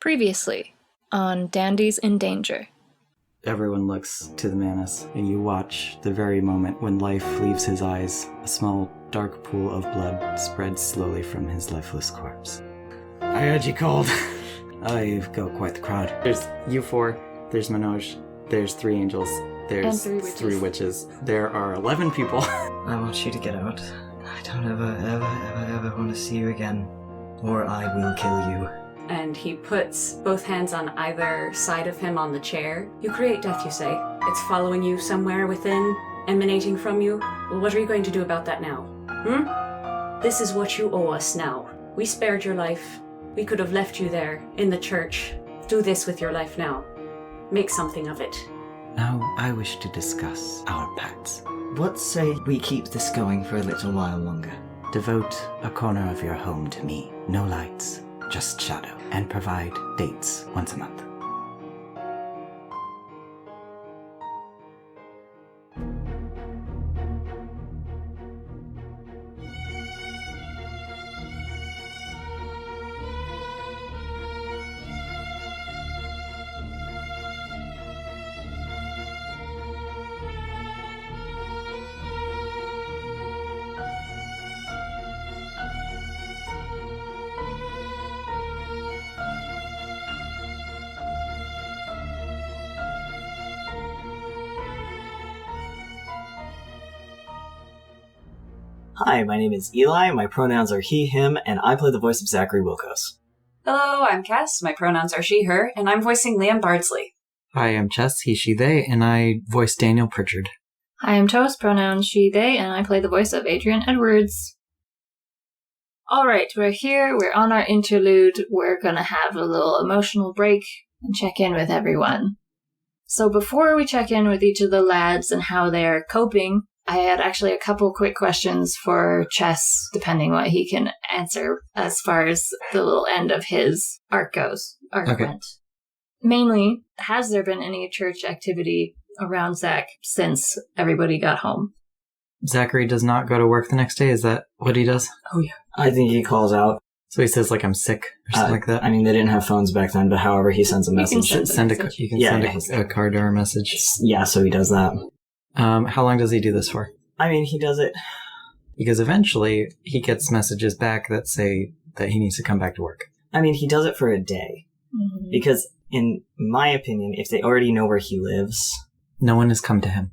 Previously, on Dandies in Danger. Everyone looks to the Manus, and you watch the very moment when life leaves his eyes. A small, dark pool of blood spreads slowly from his lifeless corpse. I heard you called. You've got quite the crowd. There's you four, there's Manoj, there's 3 angels, there's And 3 witches. There are 11 people. I want you to get out. I don't ever want to see you again, or I will kill you. And he puts both hands on either side of him on the chair. You create death, you say. It's following you somewhere within, emanating from you. Well, what are you going to do about that now? This is what you owe us now. We spared your life. We could have left you there, in the church. Do this with your life now. Make something of it. Now I wish to discuss our pacts. What say we keep this going for a little while longer? Devote a corner of your home to me. No lights, just shadow. And provide dates once a month. Hi, my name is Eli, my pronouns are he, him, and I play the voice of Zachary Wilkos. Hello, I'm Cass, my pronouns are she, her, and I'm voicing Liam Bardsley. Hi, I'm Chess, he, she, they, and I voice Daniel Pritchard. I am Toast, pronouns she, they, and I play the voice of Adrian Edwards. Alright, we're here, we're on our interlude, we're gonna have a little emotional break and check in with everyone. So before we check in with each of the lads and how they're coping, I had actually a couple quick questions for Chess, depending what he can answer as far as the little end of his arc went. Mainly, has there been any church activity around Zach since everybody got home? Zachary does not go to work the next day, is that what he does? Oh yeah. I think he calls out. So he says, like, I'm sick, or something like that? I mean, they didn't have phones back then, but however, he sends a You message. can send You can send a card or a message. Yeah, so he does that. How long does he do this for? I mean, he does it. Because eventually he gets messages back that say that he needs to come back to work. I mean, he does it for a day. Mm-hmm. Because, in my opinion, if they already know where he lives, No one has come to him.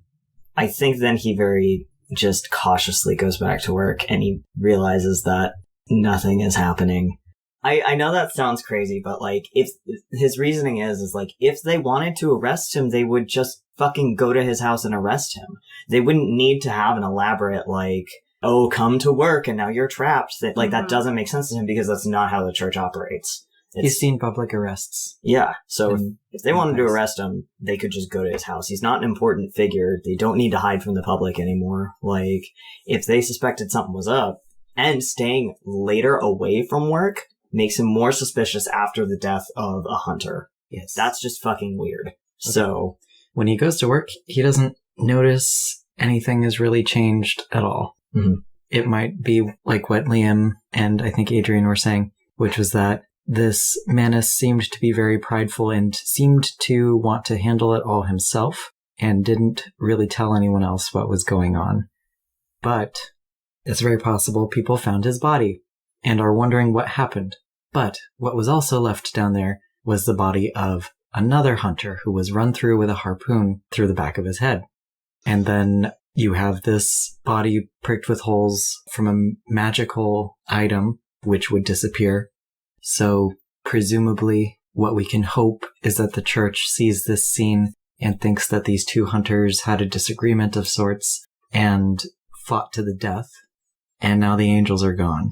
I think then he very just cautiously goes back to work and he realizes that nothing is happening. I know that sounds crazy, but like, if his reasoning is like, if they wanted to arrest him, they would just fucking go to his house and arrest him. They wouldn't need to have an elaborate, like, oh, come to work and now you're trapped. That doesn't make sense to him because that's not how the church operates. He's seen public arrests. Yeah, so if they wanted to arrest him, they could just go to his house. He's not an important figure. They don't need to hide from the public anymore. Like, if they suspected something was up, and staying later away from work makes him more suspicious after the death of a hunter. Yes. That's just fucking weird. Okay. So, when he goes to work, he doesn't notice anything has really changed at all. Mm-hmm. It might be like what Liam and I think Adrian were saying, which was that this Manus seemed to be very prideful and seemed to want to handle it all himself and didn't really tell anyone else what was going on. But it's very possible people found his body and are wondering what happened. But what was also left down there was the body of another hunter who was run through with a harpoon through the back of his head. And then you have this body pricked with holes from a magical item which would disappear. So presumably what we can hope is that the church sees this scene and thinks that these 2 hunters had a disagreement of sorts and fought to the death. And now the angels are gone.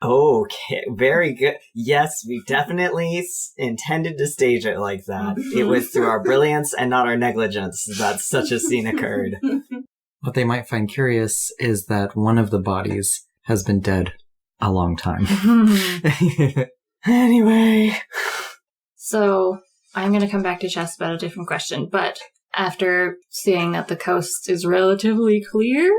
okay, very good. Yes, we definitely intended to stage it like that. It was through our brilliance and not our negligence that such a scene occurred. What they might find curious is that one of the bodies has been dead a long time. Anyway. So, I'm going to come back to Chess about a different question, but after seeing that the coast is relatively clear,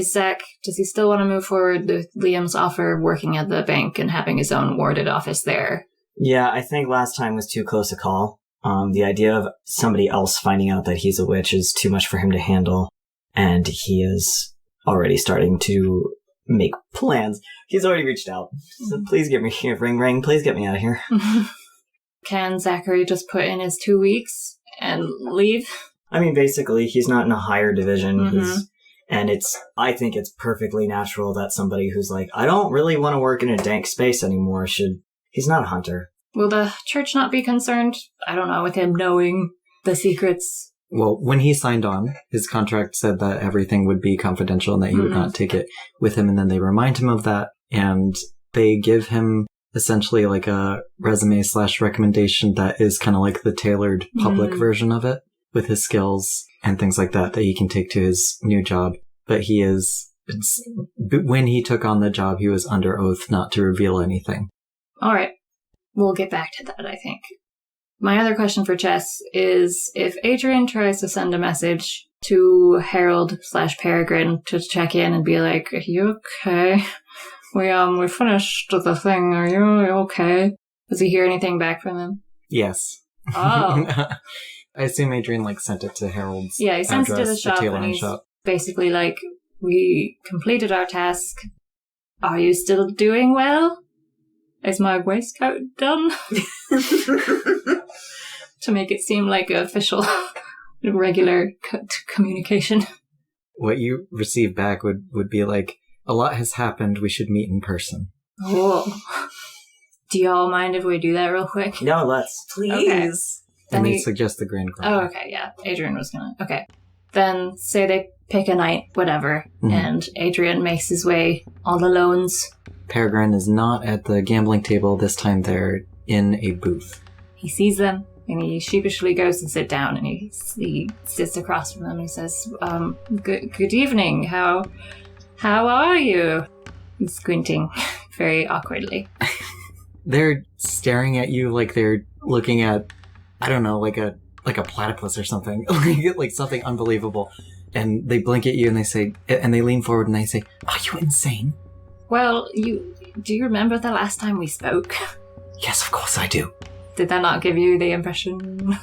does he still want to move forward with Liam's offer working at the bank and having his own warded office there? Yeah, I think last time was too close a call. The idea of somebody else finding out that he's a witch is too much for him to handle, and he is already starting to make plans. He's already reached out. So please get me here. Ring, ring. Please get me out of here. Can Zachary just put in his 2 weeks and leave? I mean, basically, he's not in a higher division. Mm-hmm. I think it's perfectly natural that somebody who's like, I don't really want to work in a dank space anymore he's not a hunter. Will the church not be concerned? I don't know, with him knowing the secrets. Well, when he signed on, his contract said that everything would be confidential and that he would not take it with him. And then they remind him of that. And they give him essentially like a resume / recommendation that is kind of like the tailored public version of it with his skills and things like that he can take to his new job. But when he took on the job, he was under oath not to reveal anything. All right. We'll get back to that, I think. My other question for Chess is, if Adrian tries to send a message to Harold / Peregrine to check in and be like, are you okay? We finished the thing. Are you okay? Does he hear anything back from him? Yes. Oh. I assume Adrian sent it to Harold's Yeah, he sends it to the shop tailor and he's shop. basically like, we completed our task. Are you still doing well? Is my waistcoat done? To make it seem like an official, regular communication. What you receive back would be like, a lot has happened, we should meet in person. Oh. Do y'all mind if we do that real quick? No, let's. Please. Okay. And they suggest the Grand Crown. Oh, okay, yeah. Adrian was gonna... Okay. Then, say they pick a night, whatever, and Adrian makes his way all alone. Peregrine is not at the gambling table. This time they're in a booth. He sees them, and he sheepishly goes to sit down, and he sits across from them, and he says, good evening, how are you? He's squinting very awkwardly. They're staring at you like they're looking at, I don't know, like a platypus or something. Like something unbelievable. And they blink at you and they say, and they lean forward and they say, are you insane? Well, do you remember the last time we spoke? Yes, of course I do. Did that not give you the impression?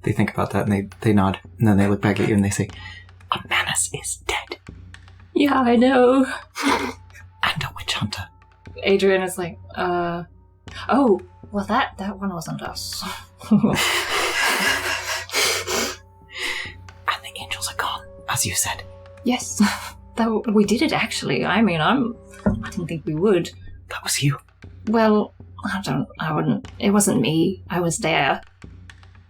They think about that and they nod. And then they look back at you and they say, Manus is dead. Yeah, I know. And a witch hunter. Adrian is like, oh, well that one wasn't us. And the angels are gone, as you said. Yes, we did it actually. I mean, I didn't think we would. That was you. Well, I wouldn't. It wasn't me. I was there.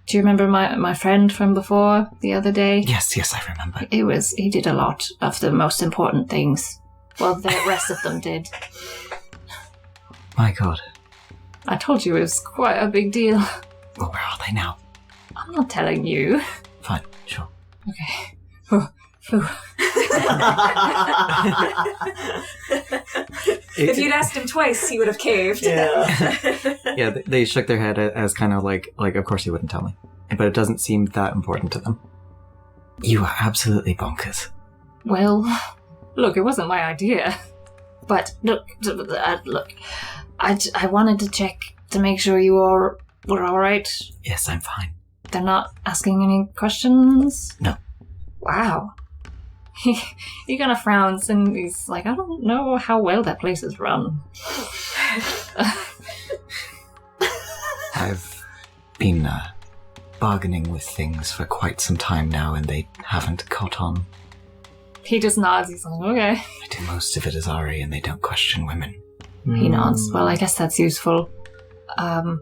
Do you remember my friend from before the other day? Yes, I remember. He did a lot of the most important things. Well, the rest of them did. My God. I told you it was quite a big deal. Well, where are they now? I'm not telling you. Fine, sure. Okay. If you'd asked him twice, he would have caved. Yeah, they shook their head as kind of like, of course you wouldn't tell me. But it doesn't seem that important to them. You are absolutely bonkers. Well, look, it wasn't my idea. But, look, I wanted to check to make sure you all were alright. Yes, I'm fine. They're not asking any questions? No. Wow. He kind of frowns and he's like, I don't know how well that place is run. I've been bargaining with things for quite some time now and they haven't caught on. He just nods. He's like, okay. I do most of it as Ari and they don't question women. He nods. Well, I guess that's useful. I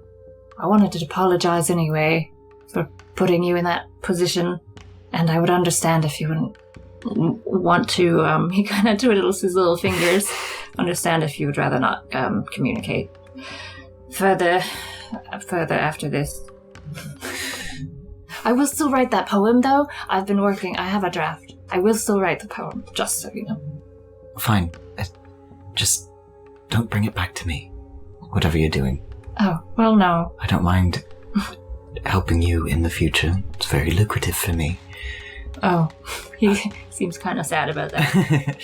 wanted to apologize anyway for putting you in that position, and I would understand if you wouldn't want to, he kind of twiddles his little fingers, understand if you would rather not communicate further after this. I will still write that poem, though. I have a draft. I will still write the poem, just so you know. Fine. Just don't bring it back to me, whatever you're doing. Oh, well, no. I don't mind helping you in the future. It's very lucrative for me. Oh, he seems kind of sad about that.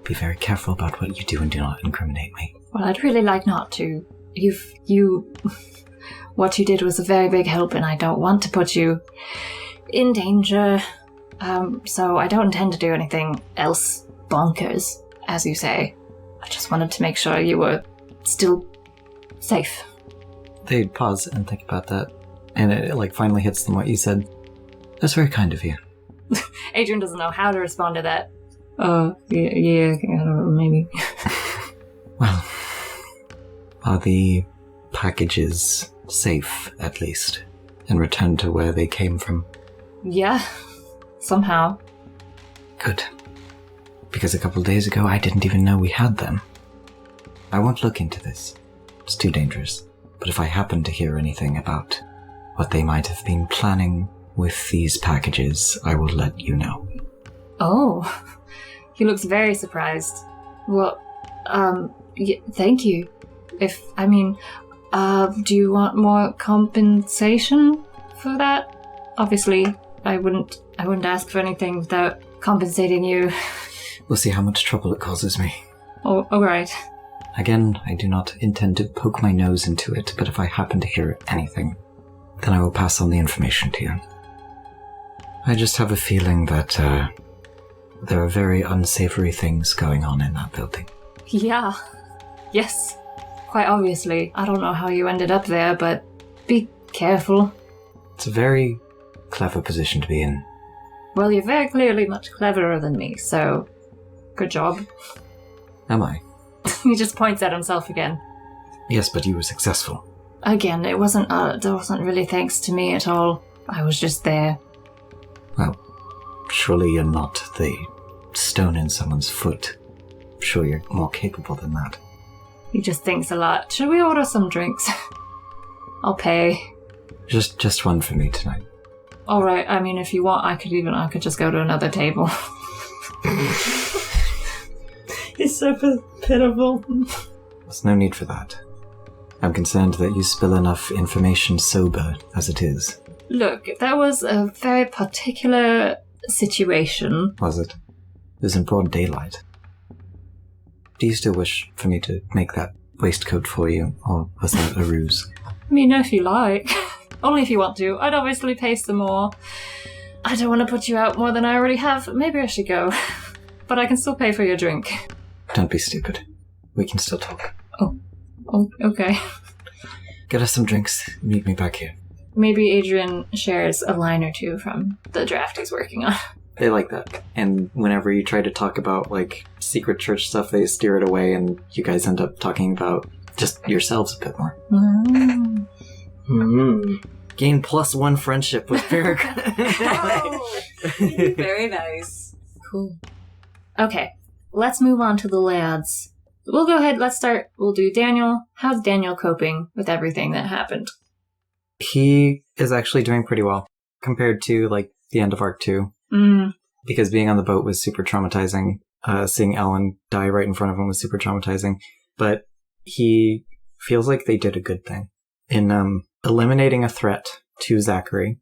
Be very careful about what you do and do not incriminate me. Well, I'd really like not to. What you did was a very big help, and I don't want to put you in danger. So I don't intend to do anything else bonkers, as you say. I just wanted to make sure you were still safe. They pause and think about that, and it finally hits them what you said. That's very kind of you. Adrian doesn't know how to respond to that. Yeah, I don't know, maybe. Well, are the packages safe, at least, and returned to where they came from? Yeah, somehow. Good. Because a couple of days ago, I didn't even know we had them. I won't look into this. It's too dangerous. But if I happen to hear anything about what they might have been planning with these packages, I will let you know. Oh, he looks very surprised. Well, thank you. Do you want more compensation for that? Obviously, I wouldn't ask for anything without compensating you. We'll see how much trouble it causes me. Oh, alright. Again, I do not intend to poke my nose into it, but if I happen to hear anything, then I will pass on the information to you. I just have a feeling that there are very unsavory things going on in that building. Yeah. Yes. Quite obviously. I don't know how you ended up there, but be careful. It's a very clever position to be in. Well, you're very clearly much cleverer than me, so good job. Am I? He just points at himself again. Yes, but you were successful. Again, it wasn't really thanks to me at all. I was just there. Well, surely you're not the stone in someone's foot. I'm sure you're more capable than that. He just thinks a lot. Should we order some drinks? I'll pay. Just one for me tonight. Alright, I mean, if you want, I could just go to another table. He's so pitiful. There's no need for that. I'm concerned that you spill enough information sober as it is. Look, that was a very particular situation. Was it? It was in broad daylight. Do you still wish for me to make that waistcoat for you, or was that a ruse? I mean, if you like. Only if you want to. I'd obviously pay some more. I don't want to put you out more than I already have. Maybe I should go. But I can still pay for your drink. Don't be stupid. We can still talk. Oh, okay. Get us some drinks. Meet me back here. Maybe Adrian shares a line or two from the draft he's working on. They like that. And whenever you try to talk about, secret church stuff, they steer it away, and you guys end up talking about just yourselves a bit more. Mm. Gain +1 friendship with Peregrine. Oh, very nice. Cool. Okay, let's move on to the LADZ. We'll go ahead, let's start. We'll do Daniel. How's Daniel coping with everything that happened? He is actually doing pretty well compared to, the end of Arc 2. Because being on the boat was super traumatizing. Seeing Ellen die right in front of him was super traumatizing. But he feels like they did a good thing in eliminating a threat to Zachary,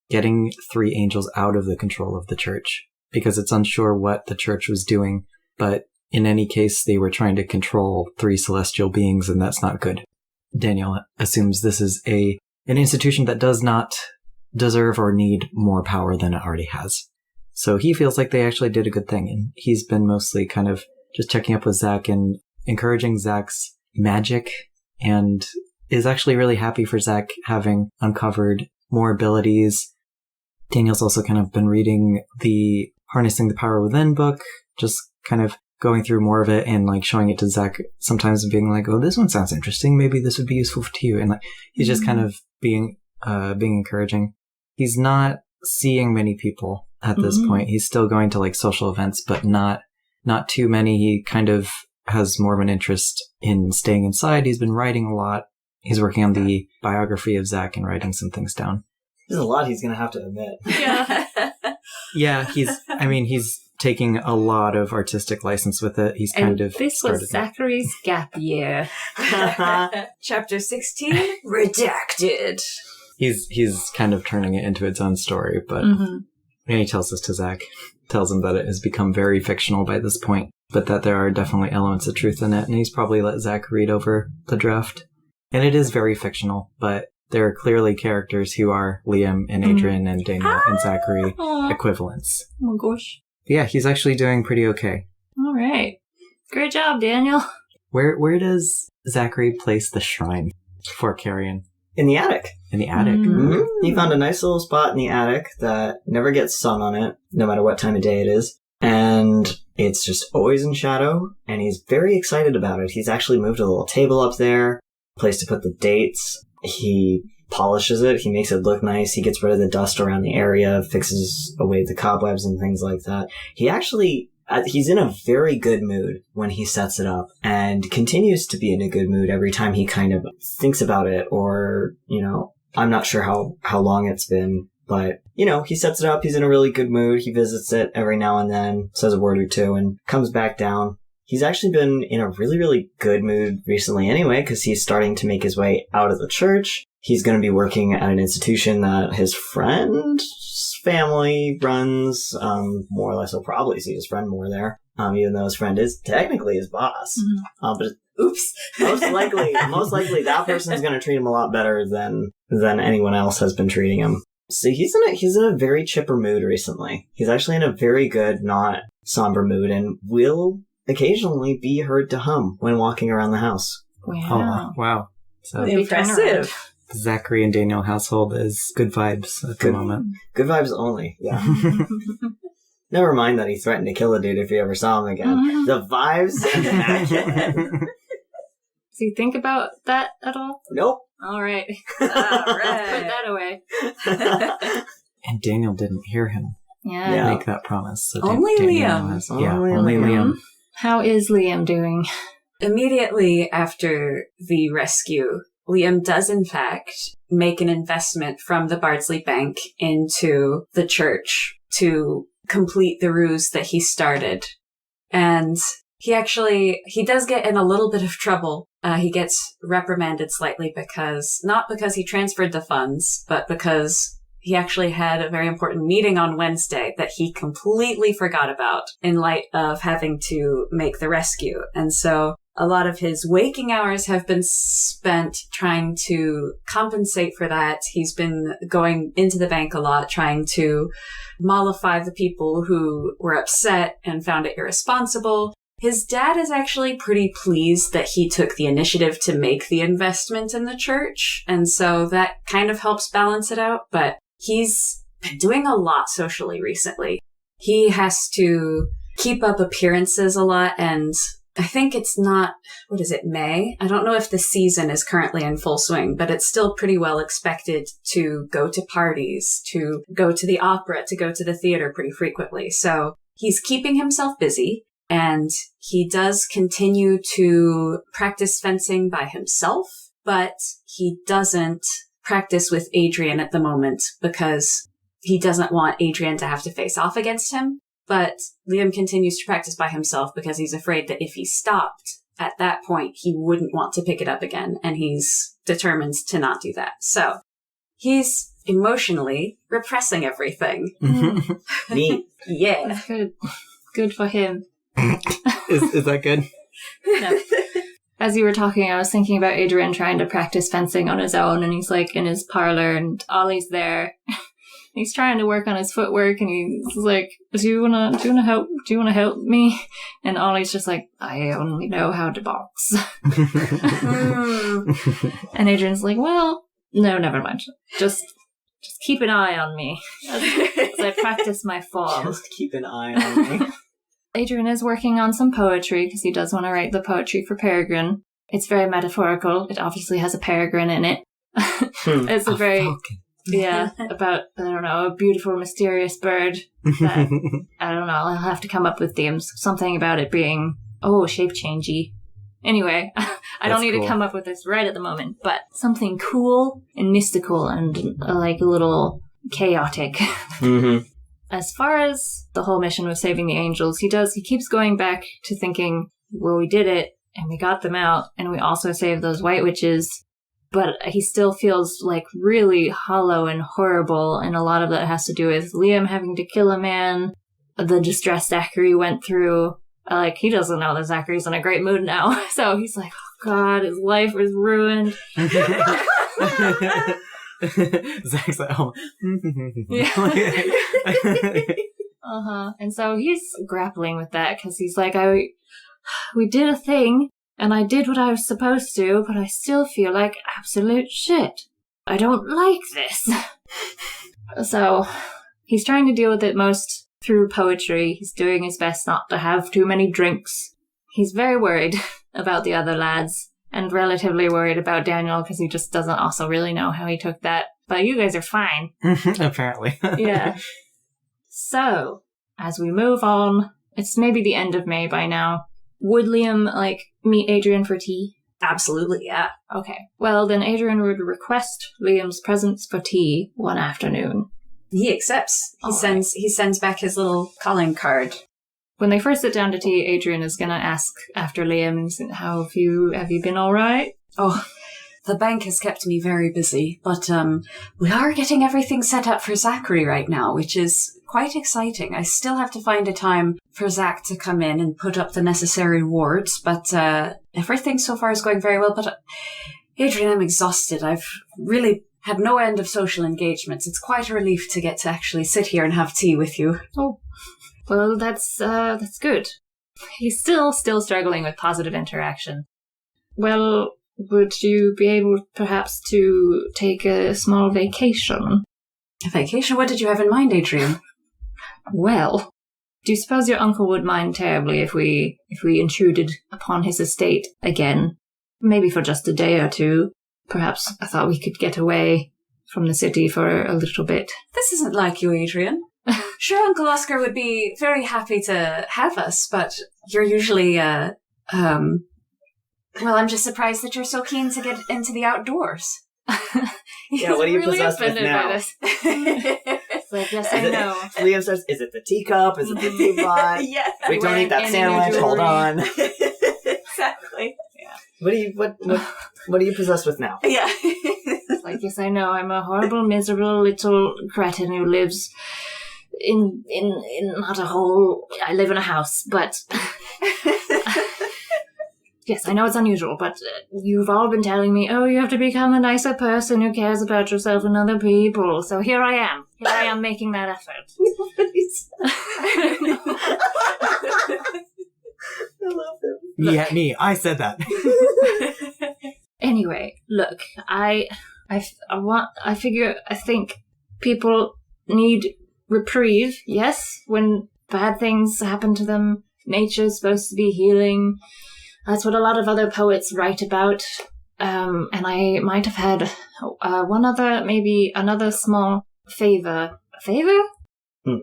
getting 3 angels out of the control of the church, because it's unsure what the church was doing, but in any case, they were trying to control 3 celestial beings, and that's not good. Daniel assumes this is an institution that does not deserve or need more power than it already has. So he feels like they actually did a good thing, and he's been mostly kind of just checking up with Zach and encouraging Zach's magic, and is actually really happy for Zach having uncovered more abilities. Daniel's also kind of been reading the Harnessing the Power Within book, just kind of going through more of it and showing it to Zach sometimes and being like, oh, this one sounds interesting, maybe this would be useful to you. And he's just kind of being encouraging. He's not seeing many people at this point. He's still going to social events, but not too many. He kind of has more of an interest in staying inside. He's been writing a lot. He's working on the biography of Zach and writing some things down. There's a lot he's going to have to admit. Yeah. Yeah, he's taking a lot of artistic license with it. He's kind of this was Zachary's gap year. Chapter 16, redacted. He's kind of turning it into its own story, but And he tells this to Zach. Tells him that it has become very fictional by this point, but that there are definitely elements of truth in it. And he's probably let Zach read over the draft. And it is very fictional, but there are clearly characters who are Liam and Adrian and Daniel and Zachary equivalents. Oh my gosh. Yeah, he's actually doing pretty okay. All right. Great job, Daniel. Where does Zachary place the shrine for Carrion? In the attic. In the attic. Mm-hmm. He found a nice little spot in the attic that never gets sun on it, no matter what time of day it is. And it's just always in shadow, and he's very excited about it. He's actually moved a little table up there, place to put the dates. He polishes it. He makes it look nice. He gets rid of the dust around the area, fixes away the cobwebs and things like that. He's in a very good mood when he sets it up, and continues to be in a good mood every time he kind of thinks about it, or, I'm not sure how long it's been, but, he sets it up. He's in a really good mood. He visits it every now and then, says a word or two, and comes back down. He's actually been in a really, really good mood recently anyway, because he's starting to make his way out of the church. He's going to be working at an institution that his friend's family runs. More or less, he'll probably see his friend more there, even though his friend is technically his boss. Mm-hmm. But oops, most likely that person's going to treat him a lot better than anyone else has been treating him. So he's in a very chipper mood recently. He's actually in a very good, not somber mood, and will occasionally be heard to hum when walking around the house. Wow. Oh, wow. So Impressive. the Zachary and Daniel household is good vibes at the moment. Good vibes only, yeah. Never mind that he threatened to kill a dude if he ever saw him again. The vibes immaculate. Does he think about that at all? Nope. All right. All Let's put right. that away. And Daniel didn't hear him Yeah. make that promise. So Only Daniel Liam. Only Liam. How is Liam doing? Immediately after the rescue, Liam does in fact make an investment from the Bardsley Bank into the church to complete the ruse that he started. And he does get in a little bit of trouble. He gets reprimanded slightly not because he transferred the funds, but because he actually had a very important meeting on Wednesday that he completely forgot about in light of having to make the rescue. And so a lot of his waking hours have been spent trying to compensate for that. He's been going into the bank a lot, trying to mollify the people who were upset and found it irresponsible. His dad is actually pretty pleased that he took the initiative to make the investment in the church. And so that kind of helps balance it out. But he's been doing a lot socially recently. He has to keep up appearances a lot, and I think it's not, May? I don't know if the season is currently in full swing, but it's still pretty well expected to go to parties, to go to the opera, to go to the theater pretty frequently. So he's keeping himself busy, and he does continue to practice fencing by himself, but he doesn't practice with Adrian at the moment because he doesn't want Adrian to have to face off against him. But Liam continues to practice by himself because he's afraid that if he stopped at that point, he wouldn't want to pick it up again. And he's determined to not do that. So he's emotionally repressing everything. Neat. Yeah. That's good. Good for him. Is that good? No. As you were talking, I was thinking about Adrian trying to practice fencing on his own, and he's like in his parlor, and Ollie's there. He's trying to work on his footwork, and he's like, "Do you wanna help? Do you wanna help me?" And Ollie's just like, "I only know how to box." And Adrian's like, "Well, no, never mind. Just keep an eye on me as I practice my form." Just keep an eye on me. Adrian is working on some poetry because he does want to write the poetry for Peregrine. It's very metaphorical. It obviously has a peregrine in it. It's a very, falcon. about, I don't know, a beautiful, mysterious bird that, I don't know, I'll have to come up with themes. Something about it being, shape-changey. Anyway, I don't need to come up with this right at the moment, but something cool and mystical and like a little chaotic. Mm-hmm. As far as the whole mission with saving the angels, he keeps going back to thinking, well, we did it, and we got them out, and we also saved those white witches, but he still feels like really hollow and horrible, and a lot of that has to do with Liam having to kill a man, the distress Zachary went through. Like, he doesn't know that Zachary's in a great mood now, so he's like, oh god, his life is ruined. Zach's like, oh. And so he's grappling with that, because he's like, we did a thing, and I did what I was supposed to, but I still feel like absolute shit. I don't like this. So, he's trying to deal with it most through poetry. He's doing his best not to have too many drinks. He's very worried about the other lads, and relatively worried about Daniel, because he just doesn't also really know how he took that. But you guys are fine. Apparently. Yeah. So, as we move on, it's maybe the end of May by now. Would Liam, meet Adrian for tea? Absolutely, yeah. Okay. Well, then Adrian would request Liam's presence for tea one afternoon. He accepts. He All sends back his little calling card. When they first sit down to tea, Adrian is going to ask after Liam, how have you been all right? Oh, the bank has kept me very busy, but we are getting everything set up for Zachary right now, which is quite exciting. I still have to find a time for Zach to come in and put up the necessary wards, but everything so far is going very well. But Adrian, I'm exhausted. I've really had no end of social engagements. It's quite a relief to get to actually sit here and have tea with you. Oh, well, that's good. He's still struggling with positive interaction. Well, would you be able perhaps to take a small vacation? A vacation? What did you have in mind, Adrian? Well, do you suppose your uncle would mind terribly if we intruded upon his estate again? Maybe for just a day or two. Perhaps I thought we could get away from the city for a little bit. This isn't like you, Adrian. Sure, Uncle Oscar would be very happy to have us, but you're usually, well, I'm just surprised that you're so keen to get into the outdoors. Yeah, what are you really possessed with offended now? by this. It's like, yes, I know. Liam says, is it the teacup? Is it the teapot? Yeah. Wait, don't eat that Wearing sandwich. any Hold jewelry. on. Exactly. Yeah. What are you possessed with now? Yeah. It's like, yes, I know. I'm a horrible, miserable little cretin who lives in not a hole. I live in a house, but yes, I know it's unusual, but you've all been telling me, oh, you have to become a nicer person who cares about yourself and other people. So here I am. Here I am making that effort. I love him. Yeah, me. I said that. Anyway, look, I think people need reprieve, yes, when bad things happen to them. Nature's supposed to be healing. That's what a lot of other poets write about. And I might have had another small favor. Favor?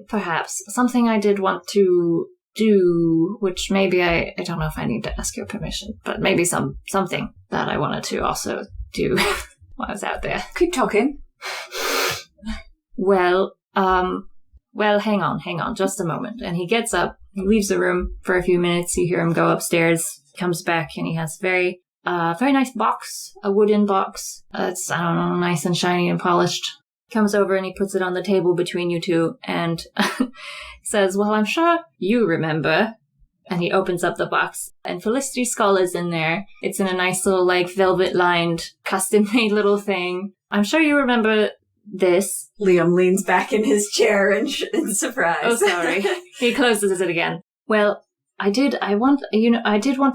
Perhaps. Something I did want to do, which maybe I don't know if I need to ask your permission, but maybe something that I wanted to also do while I was out there. Keep talking. Well, hang on, just a moment. And he gets up, he leaves the room for a few minutes. You hear him go upstairs, comes back, and he has a very nice box, a wooden box. It's, I don't know, nice and shiny and polished. Comes over and he puts it on the table between you two and says, well, I'm sure you remember. And he opens up the box and Felicity's skull is in there. It's in a nice little, velvet-lined, custom-made little thing. I'm sure you remember this. Liam leans back in his chair in surprise. Oh, sorry. He closes it again. Well, I did want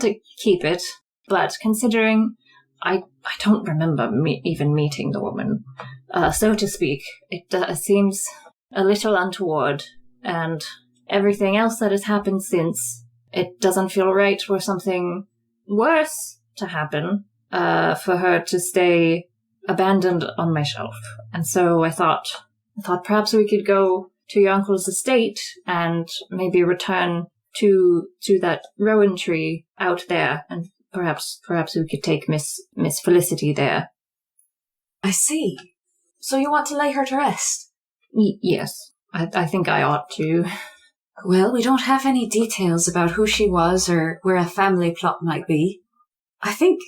to keep it, but considering I don't remember even meeting the woman, so to speak, it seems a little untoward, and everything else that has happened since, it doesn't feel right for something worse to happen, for her to stay abandoned on my shelf. And so I thought perhaps we could go to your uncle's estate and maybe return to that rowan tree out there, and perhaps we could take Miss Felicity there. I see. So you want to lay her to rest? Yes, I think I ought to. Well, we don't have any details about who she was or where a family plot might be. I think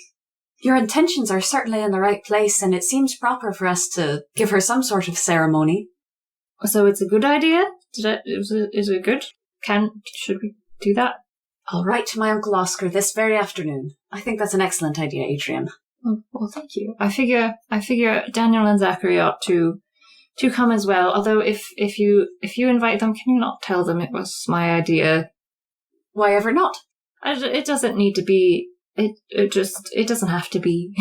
Your intentions are certainly in the right place, and it seems proper for us to give her some sort of ceremony. So it's a good idea? Is it good? Should we do that? I'll write to my Uncle Oscar this very afternoon. I think that's an excellent idea, Adrian. Well, thank you. I figure Daniel and Zachary ought to come as well. Although if you invite them, can you not tell them it was my idea? Why ever not? It doesn't need to be. It doesn't have to be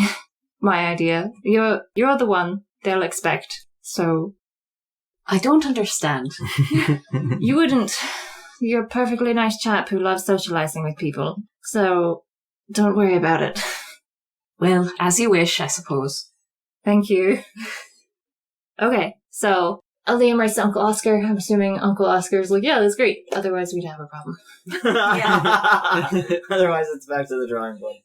my idea. You're the one they'll expect. So I don't understand. You wouldn't. You're a perfectly nice chap who loves socializing with people. So don't worry about it. Well, as you wish, I suppose. Thank you. Okay, so Liam writes to Uncle Oscar. I'm assuming Uncle Oscar's like, yeah, that's great. Otherwise, we'd have a problem. Otherwise, it's back to the drawing board.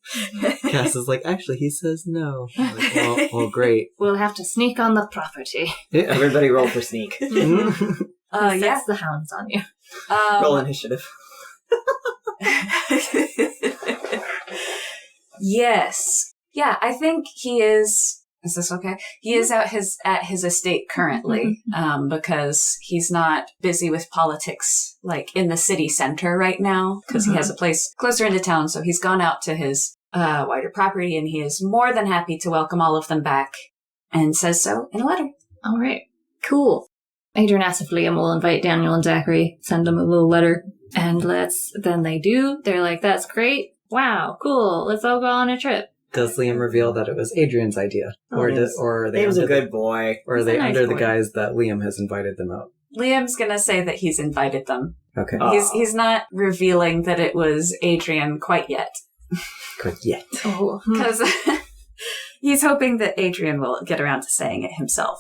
Cass is like, actually, he says no. I'm like, well, great. We'll have to sneak on the property. Everybody roll for sneak. That's the hounds on you. Roll initiative. Yes. Yeah, I think he is... Is this okay? He is at his estate currently, because he's not busy with politics, like, in the city center right now, because he has a place closer into town, so he's gone out to his wider property, and he is more than happy to welcome all of them back, and says so in a letter. All right. Cool. Adrian asks if Liam will invite Daniel and Zachary, send them a little letter, and then they do. They're like, that's great. Wow, cool. Let's all go on a trip. Does Liam reveal that it was Adrian's idea? Or are they he was a good boy. Or are they under the guise that Liam has invited them out? Liam's gonna say that he's invited them. Okay. He's not revealing that it was Adrian quite yet. Quite yet. Oh. Because he's hoping that Adrian will get around to saying it himself.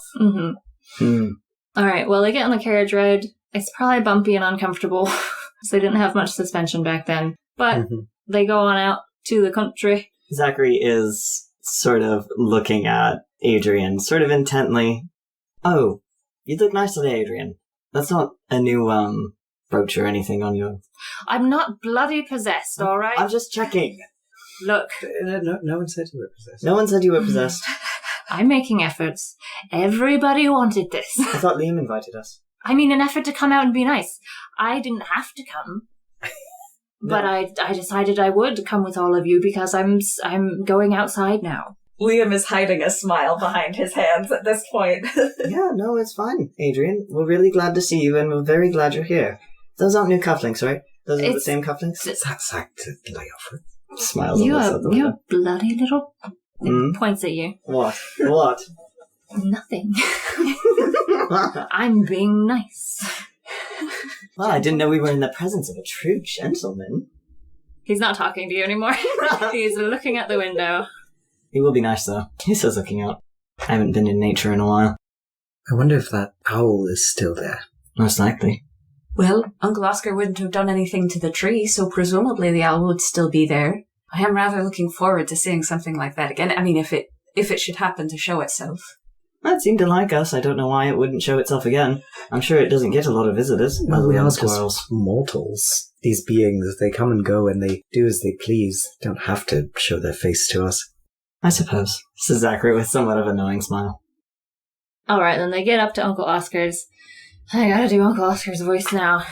All right, well, they get on the carriage ride. It's probably bumpy and uncomfortable, because they didn't have much suspension back then. But they go on out to the country. Zachary is sort of looking at Adrian, sort of intently. Oh, you look nice today, Adrian. That's not a new, brooch or anything on you. I'm not bloody possessed, all right? I'm just checking. Look. No one said you were possessed. No one said you were possessed. I'm making efforts. Everybody wanted this. I thought Liam invited us. I mean, an effort to come out and be nice. I didn't have to come. But I decided I would come with all of you because I'm going outside now. Liam is hiding a smile behind his hands at this point. Yeah, no, it's fine, Adrian. We're really glad to see you, and we're very glad you're here. Those aren't new cufflinks, right? Those are the same cufflinks? That's to lay off with. Smiles you on the are bloody little... Points at you. What? What? Nothing. I'm being nice. Well, I didn't know we were in the presence of a true gentleman. He's not talking to you anymore. He's looking out the window. He will be nice, though. He's just looking out. I haven't been in nature in a while. I wonder if that owl is still there. Most likely. Well, Uncle Oscar wouldn't have done anything to the tree, so presumably the owl would still be there. I am rather looking forward to seeing something like that again. I mean, if it should happen to show itself. It seemed to like us. I don't know why it wouldn't show itself again. I'm sure it doesn't get a lot of visitors. Well, we are squirrels. just mortals. These beings, they come and go and they do as they please. They don't have to show their face to us. I suppose, says Zachary with somewhat of an annoying smile. Alright, then they get up to Uncle Oscar's. I gotta do Uncle Oscar's voice now.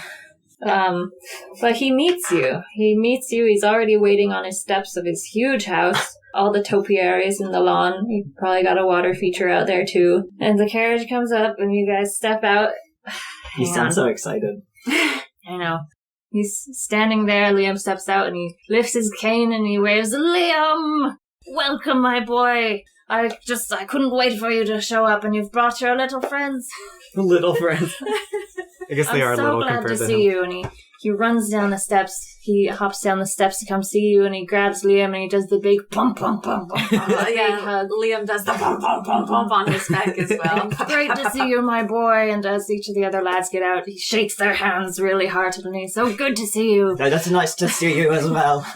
But he meets you. He's already waiting on his steps of his huge house. All the topiaries in the lawn. He probably got a water feature out there too. And the carriage comes up and you guys step out. You sound so excited. I know. He's standing there, Liam steps out and he lifts his cane and he waves, Liam! Welcome, my boy! I couldn't wait for you to show up and you've brought your little friends. Little friends. I guess they are so little glad compared to to see him. you. And he runs down the steps. He hops down the steps to come see you and he grabs Liam and he does the big pump, pump, pump, pump, pump. Big hug. Liam does the pump, pump, pump, pump on his back as well. Great to see you, my boy. And as each of the other lads get out, he shakes their hands really heartily. So good to see you. That's nice to see you as well.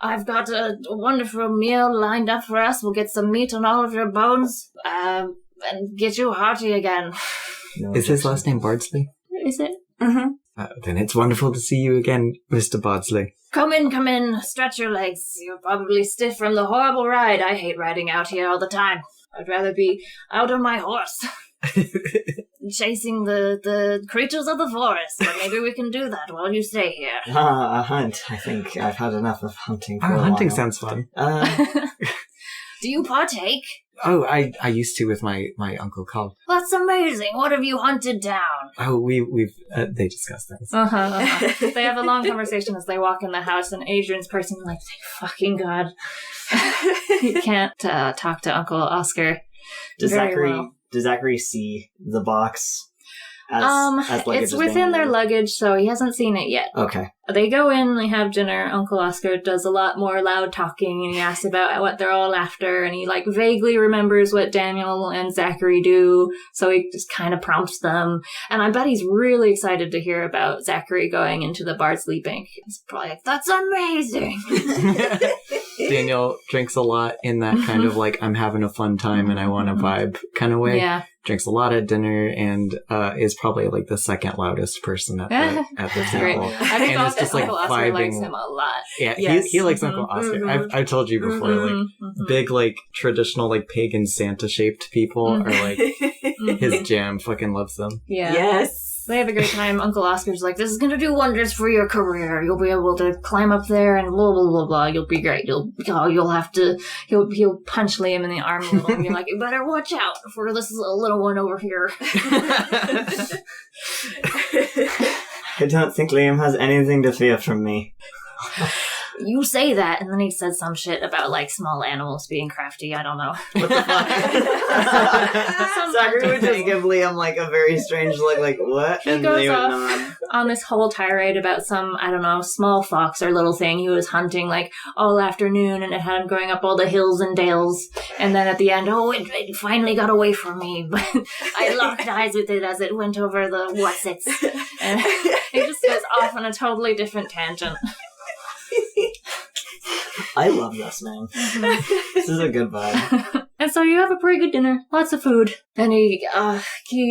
I've got a wonderful meal lined up for us. We'll get some meat on all of your bones and get you hearty again. Is his last name Bardsley? Is it? Mm-hmm. Then it's wonderful to see you again, Mr. Bardsley. Come in, stretch your legs. You're probably stiff from the horrible ride. I hate riding out here all the time. I'd rather be out on my horse, chasing the creatures of the forest, but maybe we can do that while you stay here. A hunt. I think I've had enough of hunting for a while. Hunting sounds fun. Do you partake? Oh, I used to with my Uncle Carl. That's amazing. What have you hunted down? Oh, we've they discuss things. They have a long conversation as they walk in the house, and Adrian's personally like, thank fucking God. He can't talk to Uncle Oscar. Does very well. Zachary see the box? As luggage it's is within being their loaded? luggage, so he hasn't seen it yet. Okay. They go in, they have dinner. Uncle Oscar does a lot more loud talking, and he asks about what they're all after, and he like vaguely remembers what Daniel and Zachary do, so he just kind of prompts them. And I bet he's really excited to hear about Zachary going into the Bardsley Bank. He's probably like, that's amazing! Daniel drinks a lot in that kind of like, I'm having a fun time and I want to vibe kind of way. Yeah. Drinks a lot at dinner and is probably like the second loudest person at the That's table. great. I think And it's just, Uncle like, Oscar likes vibing. him a lot. Yeah, Yes. he likes Uncle Oscar. I've told you before, like big like traditional like pagan Santa shaped people are like his jam. Fucking loves them. Yeah. Yes. They have a great time. Uncle Oscar's like, this is going to do wonders for your career. You'll be able to climb up there and blah, blah, blah, blah. You'll be great. You'll have to, he'll punch Liam in the arm a little and be like, you better watch out for this little one over here. I don't think Liam has anything to fear from me. You say that, and then he said some shit about, like, small animals being crafty. I don't know. What the fuck? Zachary would just give Liam like a very strange look, like, what? He And goes they would off nod. on this whole tirade about some, I don't know, small fox or little thing he was hunting, like, all afternoon, and it had him going up all the hills and dales. And then at the end, it finally got away from me, but I locked eyes with it as it went over the whatsits. And it just goes off on a totally different tangent. I love this, man. This is a good vibe. And so you have a pretty good dinner, lots of food. And he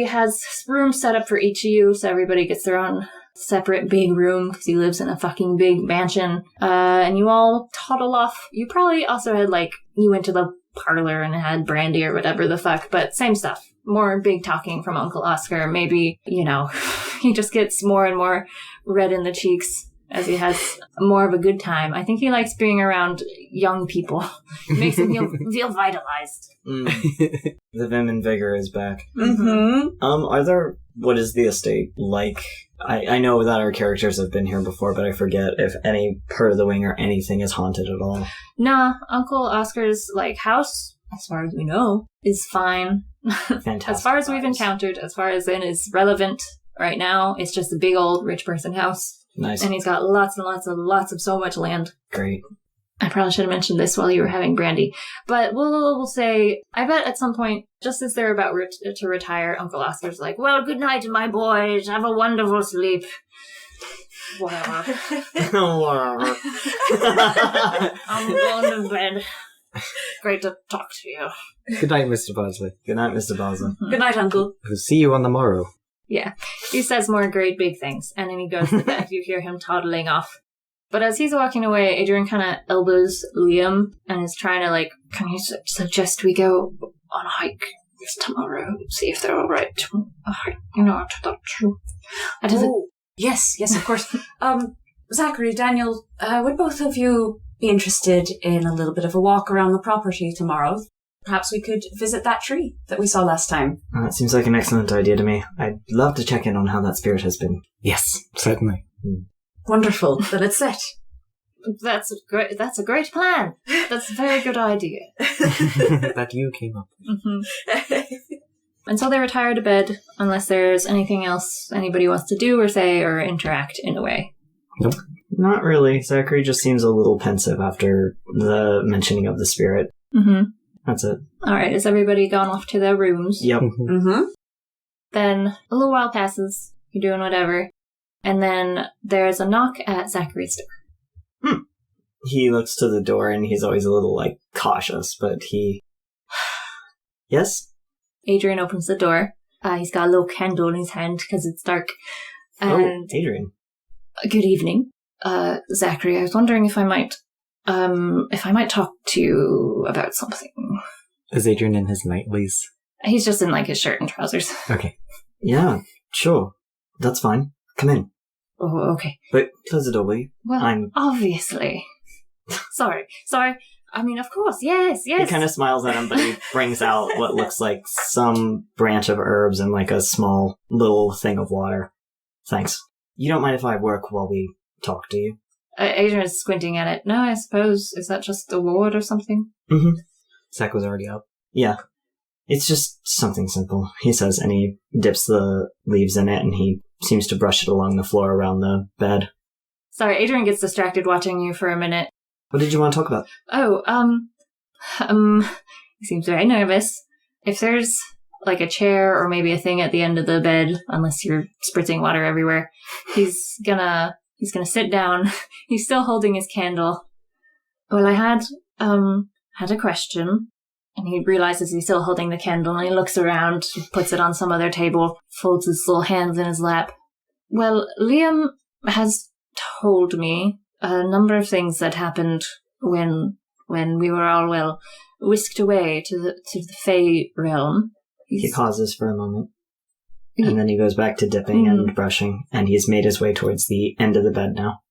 has rooms set up for each of you, so everybody gets their own separate big room, because he lives in a fucking big mansion. And you all toddle off. You probably also had, like, you went to the parlor and had brandy or whatever the fuck, but same stuff. More big talking from Uncle Oscar. Maybe, he just gets more and more red in the cheeks as he has more of a good time. I think he likes being around young people. It makes him feel vitalized. The vim and vigor is back. Mm-hmm. What is the estate like? I know that our characters have been here before, but I forget if any part of the wing or anything is haunted at all. Nah, Uncle Oscar's, like, house, as far as we know, is fine. Fantastic. As far as we've vibes. encountered, as far as it is relevant right now, it's just a big old rich person house. Nice. And he's got lots and lots of so much land. Great. I probably should have mentioned this while you were having brandy. But we'll say, I bet at some point, just as they're about to retire, Uncle Oscar's like, well, good night, my boys. Have a wonderful sleep. Whatever. Whatever. I'm going to bed. Great to talk to you. Good night, Mr. Bardsley. Good night, Mr. Bosman. Good night, Uncle. We'll see you on the morrow. Yeah. He says more great big things, and then he goes to bed. You hear him toddling off. But as he's walking away, Adrian kind of elbows Liam and is trying to, like, can you suggest we go on a hike this tomorrow? See if they're all right. A hike, that's true. Yes, of course. Zachary, Daniel, would both of you be interested in a little bit of a walk around the property tomorrow? Perhaps we could visit that tree that we saw last time. That seems like an excellent idea to me. I'd love to check in on how that spirit has been. Yes, certainly. Wonderful. Then it's set. That's great. That's a great plan. That's a very good idea. That you came up with. Mm-hmm. And so they retire to bed, unless there's anything else anybody wants to do or say or interact in a way. Nope. Not really. Zachary just seems a little pensive after the mentioning of the spirit. Mm-hmm. That's it. All right, is everybody gone off to their rooms? Yep. Mm-hmm. Then a little while passes, you're doing whatever, and then there's a knock at Zachary's door. He looks to the door and he's always a little, like, cautious, but he... Yes? Adrian opens the door. He's got a little candle in his hand because it's dark. And Adrian. good evening, Zachary. I was wondering if I might talk to you about something. Is Adrian in his nightlies? He's just in, like, his shirt and trousers. Okay. Yeah, sure. That's fine. Come in. Oh, okay. But close the door, will you? Well, obviously. Sorry. I mean, of course, yes. He kind of smiles at him, but he brings out what looks like some branch of herbs and like a small little thing of water. Thanks. You don't mind if I work while we talk, do you? Adrian is squinting at it. No, I suppose. Is that just a ward or something? Mm-hmm. Zach was already up. Yeah. It's just something simple, he says, and he dips the leaves in it and he seems to brush it along the floor around the bed. Sorry, Adrian gets distracted watching you for a minute. What did you want to talk about? He seems very nervous. If there's, like, a chair or maybe a thing at the end of the bed, unless you're spritzing water everywhere, he's gonna sit down. He's still holding his candle. Well, I had a question. And he realizes he's still holding the candle, and he looks around, puts it on some other table, folds his little hands in his lap. Well, Liam has told me a number of things that happened when we were all, well, whisked away to the Fey realm. He pauses for a moment, and then he goes back to dipping and brushing, and he's made his way towards the end of the bed now.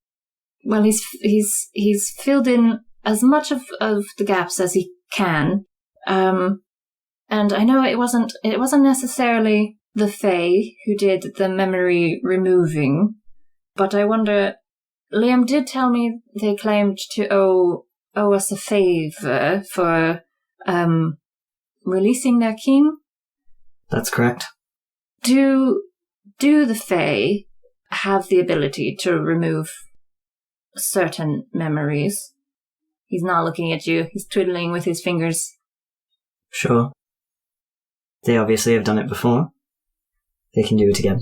Well, he's filled in as much of the gaps as he can. And I know it wasn't necessarily the Fae who did the memory removing, but I wonder, Liam did tell me they claimed to owe us a favor for, releasing their king? That's correct. Do the Fae have the ability to remove certain memories? He's not looking at you, he's twiddling with his fingers. Sure. They obviously have done it before. They can do it again.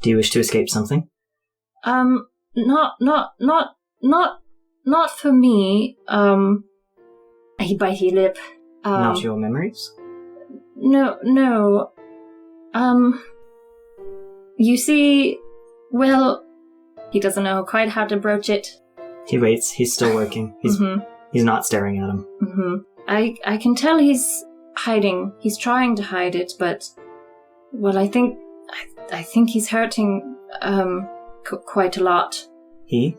Do you wish to escape something? Not for me. He bite his lip. Not your memories? No. You see, well, he doesn't know quite how to broach it. He waits. He's still working. He's not staring at him. Mm-hmm. I can tell he's hiding. He's trying to hide it, but, well, I think he's hurting, quite a lot. He?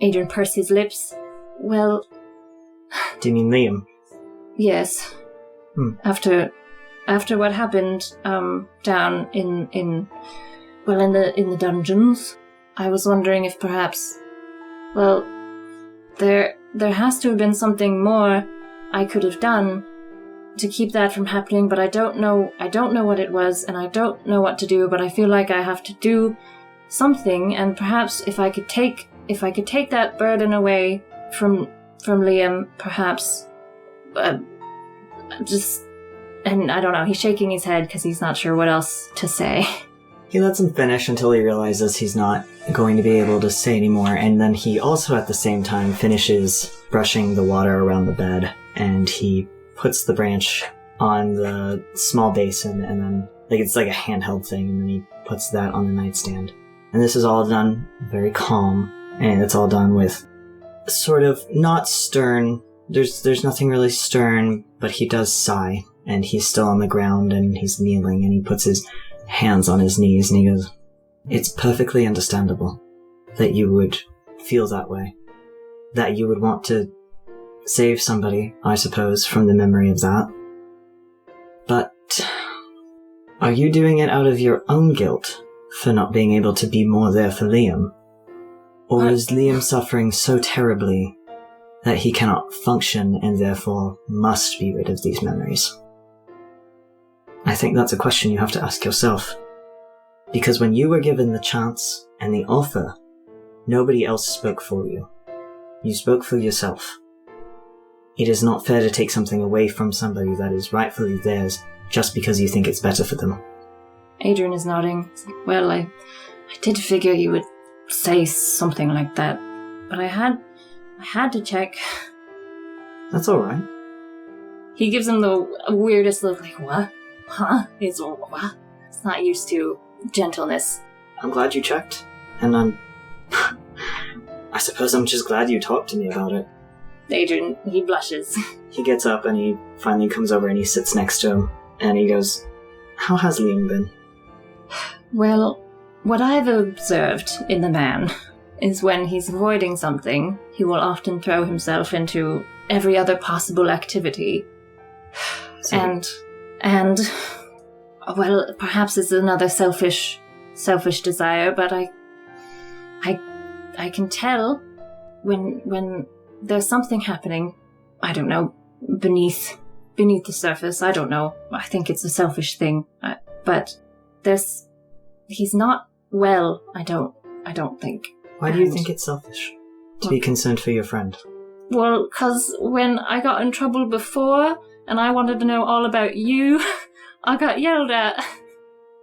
Adrian pursed his lips. Well... Do you mean Liam? Yes. After what happened, down in the dungeons, I was wondering if perhaps, well, there has to have been something more I could have done to keep that from happening, but I don't know what it was, and I don't know what to do, but I feel like I have to do something, and perhaps if I could take that burden away from Liam, perhaps, and I don't know, he's shaking his head because he's not sure what else to say. He lets him finish until he realizes he's not going to be able to say anymore, and then he also at the same time finishes brushing the water around the bed, and he puts the branch on the small basin, and then, it's like a handheld thing, and then he puts that on the nightstand. And this is all done very calm, and it's all done with sort of not stern. There's nothing really stern, but he does sigh, and he's still on the ground, and he's kneeling, and he puts his hands on his knees, and he goes, "It's perfectly understandable that you would feel that way, that you would want to save somebody, I suppose, from the memory of that. But are you doing it out of your own guilt for not being able to be more there for Liam? Or is Liam suffering so terribly that he cannot function and therefore must be rid of these memories? I think that's a question you have to ask yourself. Because when you were given the chance and the offer, nobody else spoke for you. You spoke for yourself. It is not fair to take something away from somebody that is rightfully theirs just because you think it's better for them." Adrian is nodding. He's like, well, I did figure you would say something like that, but I had to check. That's alright. He gives him the weirdest look, like, what? Huh? He's what? It's not used to gentleness. I'm glad you checked. And I suppose I'm just glad you talked to me about it. Adrian, he blushes. He gets up and he finally comes over and he sits next to him. And he goes, how has Liam been? Well, what I've observed in the man is when he's avoiding something, he will often throw himself into every other possible activity. So, And well, perhaps it's another selfish desire, but I can tell when there's something happening, I don't know, beneath the surface, I don't know. I think it's a selfish thing, but he's not well, I don't think. Why do you think it's selfish? To be concerned for your friend? Well, 'cause when I got in trouble before, and I wanted to know all about you, I got yelled at.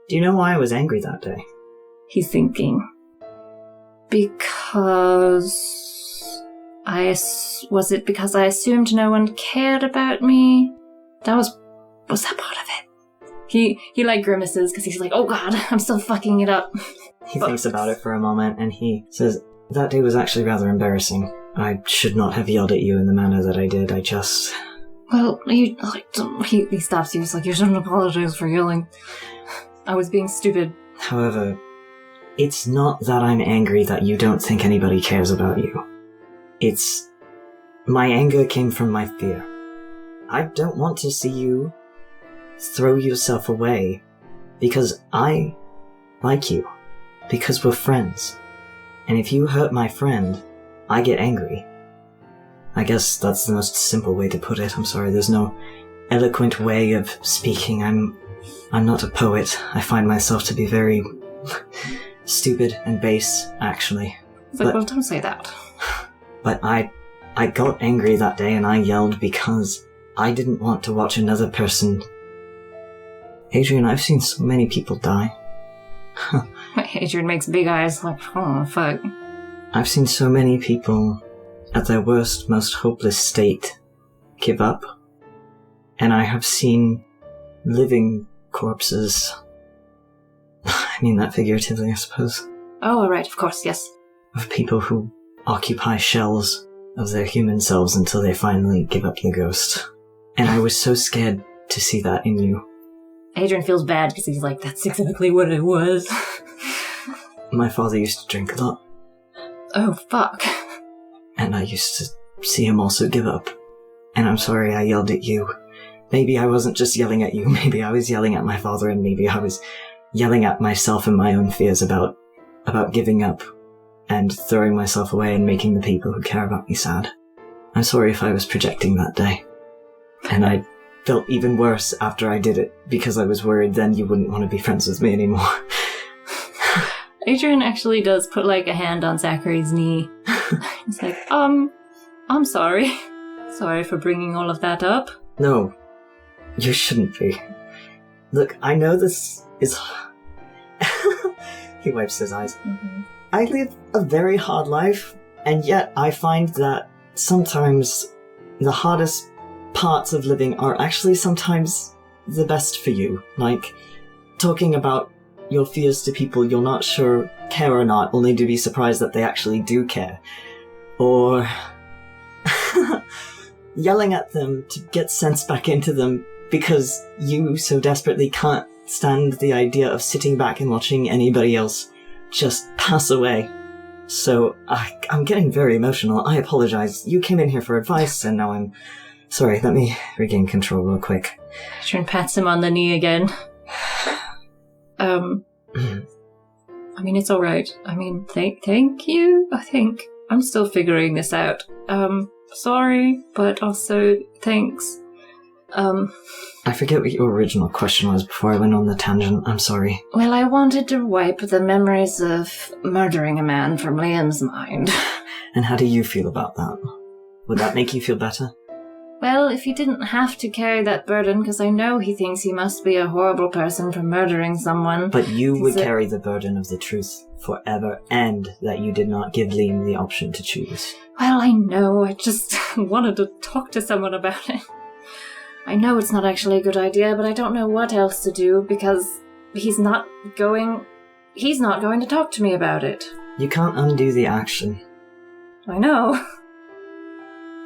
Do you know why I was angry that day? He's thinking. Because was it because I assumed no one cared about me? Was that part of it? He like grimaces because he's like, oh god, I'm still fucking it up. He thinks about it for a moment and he says, that day was actually rather embarrassing. I should not have yelled at you in the manner that I did. Well, he stops you. He's like, you shouldn't apologize for yelling. I was being stupid. However, it's not that I'm angry that you don't think anybody cares about you. My anger came from my fear. I don't want to see you throw yourself away because I like you, because we're friends. And if you hurt my friend, I get angry. I guess that's the most simple way to put it. I'm sorry, there's no eloquent way of speaking. I'm not a poet. I find myself to be very stupid and base, actually. Well, don't say that. But I got angry that day and I yelled because I didn't want to watch another person. Adrian, I've seen so many people die. Adrian makes big eyes like, oh, fuck. I've seen so many people at their worst, most hopeless state give up. And I have seen living corpses. I mean that figuratively, I suppose. Oh, all right, of course, yes. Of people who occupy shells of their human selves until they finally give up the ghost. And I was so scared to see that in you. Adrian feels bad because he's like, that's exactly what it was. My father used to drink a lot. Oh, fuck. And I used to see him also give up. And I'm sorry I yelled at you. Maybe I wasn't just yelling at you, maybe I was yelling at my father, and maybe I was yelling at myself and my own fears about giving up and throwing myself away and making the people who care about me sad. I'm sorry if I was projecting that day. And I felt even worse after I did it, because I was worried then you wouldn't want to be friends with me anymore. Adrian actually does put like a hand on Zachary's knee. He's like, I'm sorry. Sorry for bringing all of that up. No, you shouldn't be. Look, I know this is... He wipes his eyes. Mm-hmm. I live a very hard life, and yet I find that sometimes the hardest parts of living are actually sometimes the best for you. Like, talking about your fears to people you're not sure care or not, only to be surprised that they actually do care. Or yelling at them to get sense back into them because you so desperately can't stand the idea of sitting back and watching anybody else just pass away. So I'm getting very emotional. I apologize. You came in here for advice and now I'm... Sorry, let me regain control real quick. Adrian pats him on the knee again. I mean, it's alright. I mean, thank you, I think. I'm still figuring this out. Sorry, but also thanks. I forget what your original question was before I went on the tangent. I'm sorry. Well, I wanted to wipe the memories of murdering a man from Liam's mind. And how do you feel about that? Would that make you feel better? Well, if he didn't have to carry that burden, because I know he thinks he must be a horrible person for murdering someone. But you would carry the burden of the truth forever, and that you did not give Liam the option to choose. Well, I know. I just wanted to talk to someone about it. I know it's not actually a good idea, but I don't know what else to do, because he's not going he's not going to talk to me about it. You can't undo the action. I know.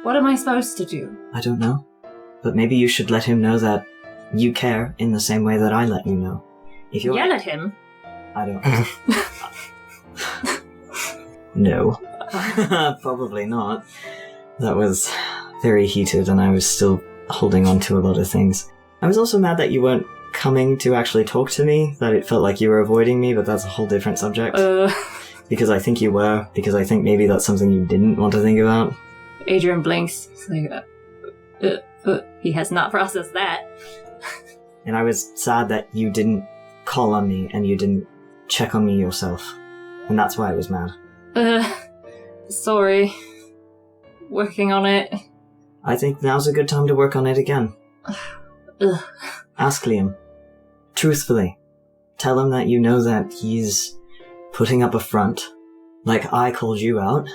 What am I supposed to do? I don't know. But maybe you should let him know that you care in the same way that I let you know. If you Yell at him? I don't. No. Probably not. That was very heated and I was still holding on to a lot of things. I was also mad that you weren't coming to actually talk to me, that it felt like you were avoiding me, but that's a whole different subject. Because I think you were, because I think maybe that's something you didn't want to think about. Adrian blinks. He's like, he has not processed that. And I was sad that you didn't call on me and you didn't check on me yourself. And that's why I was mad. Sorry. Working on it. I think now's a good time to work on it again. Ask Liam. Truthfully. Tell him that you know that he's putting up a front. Like I called you out.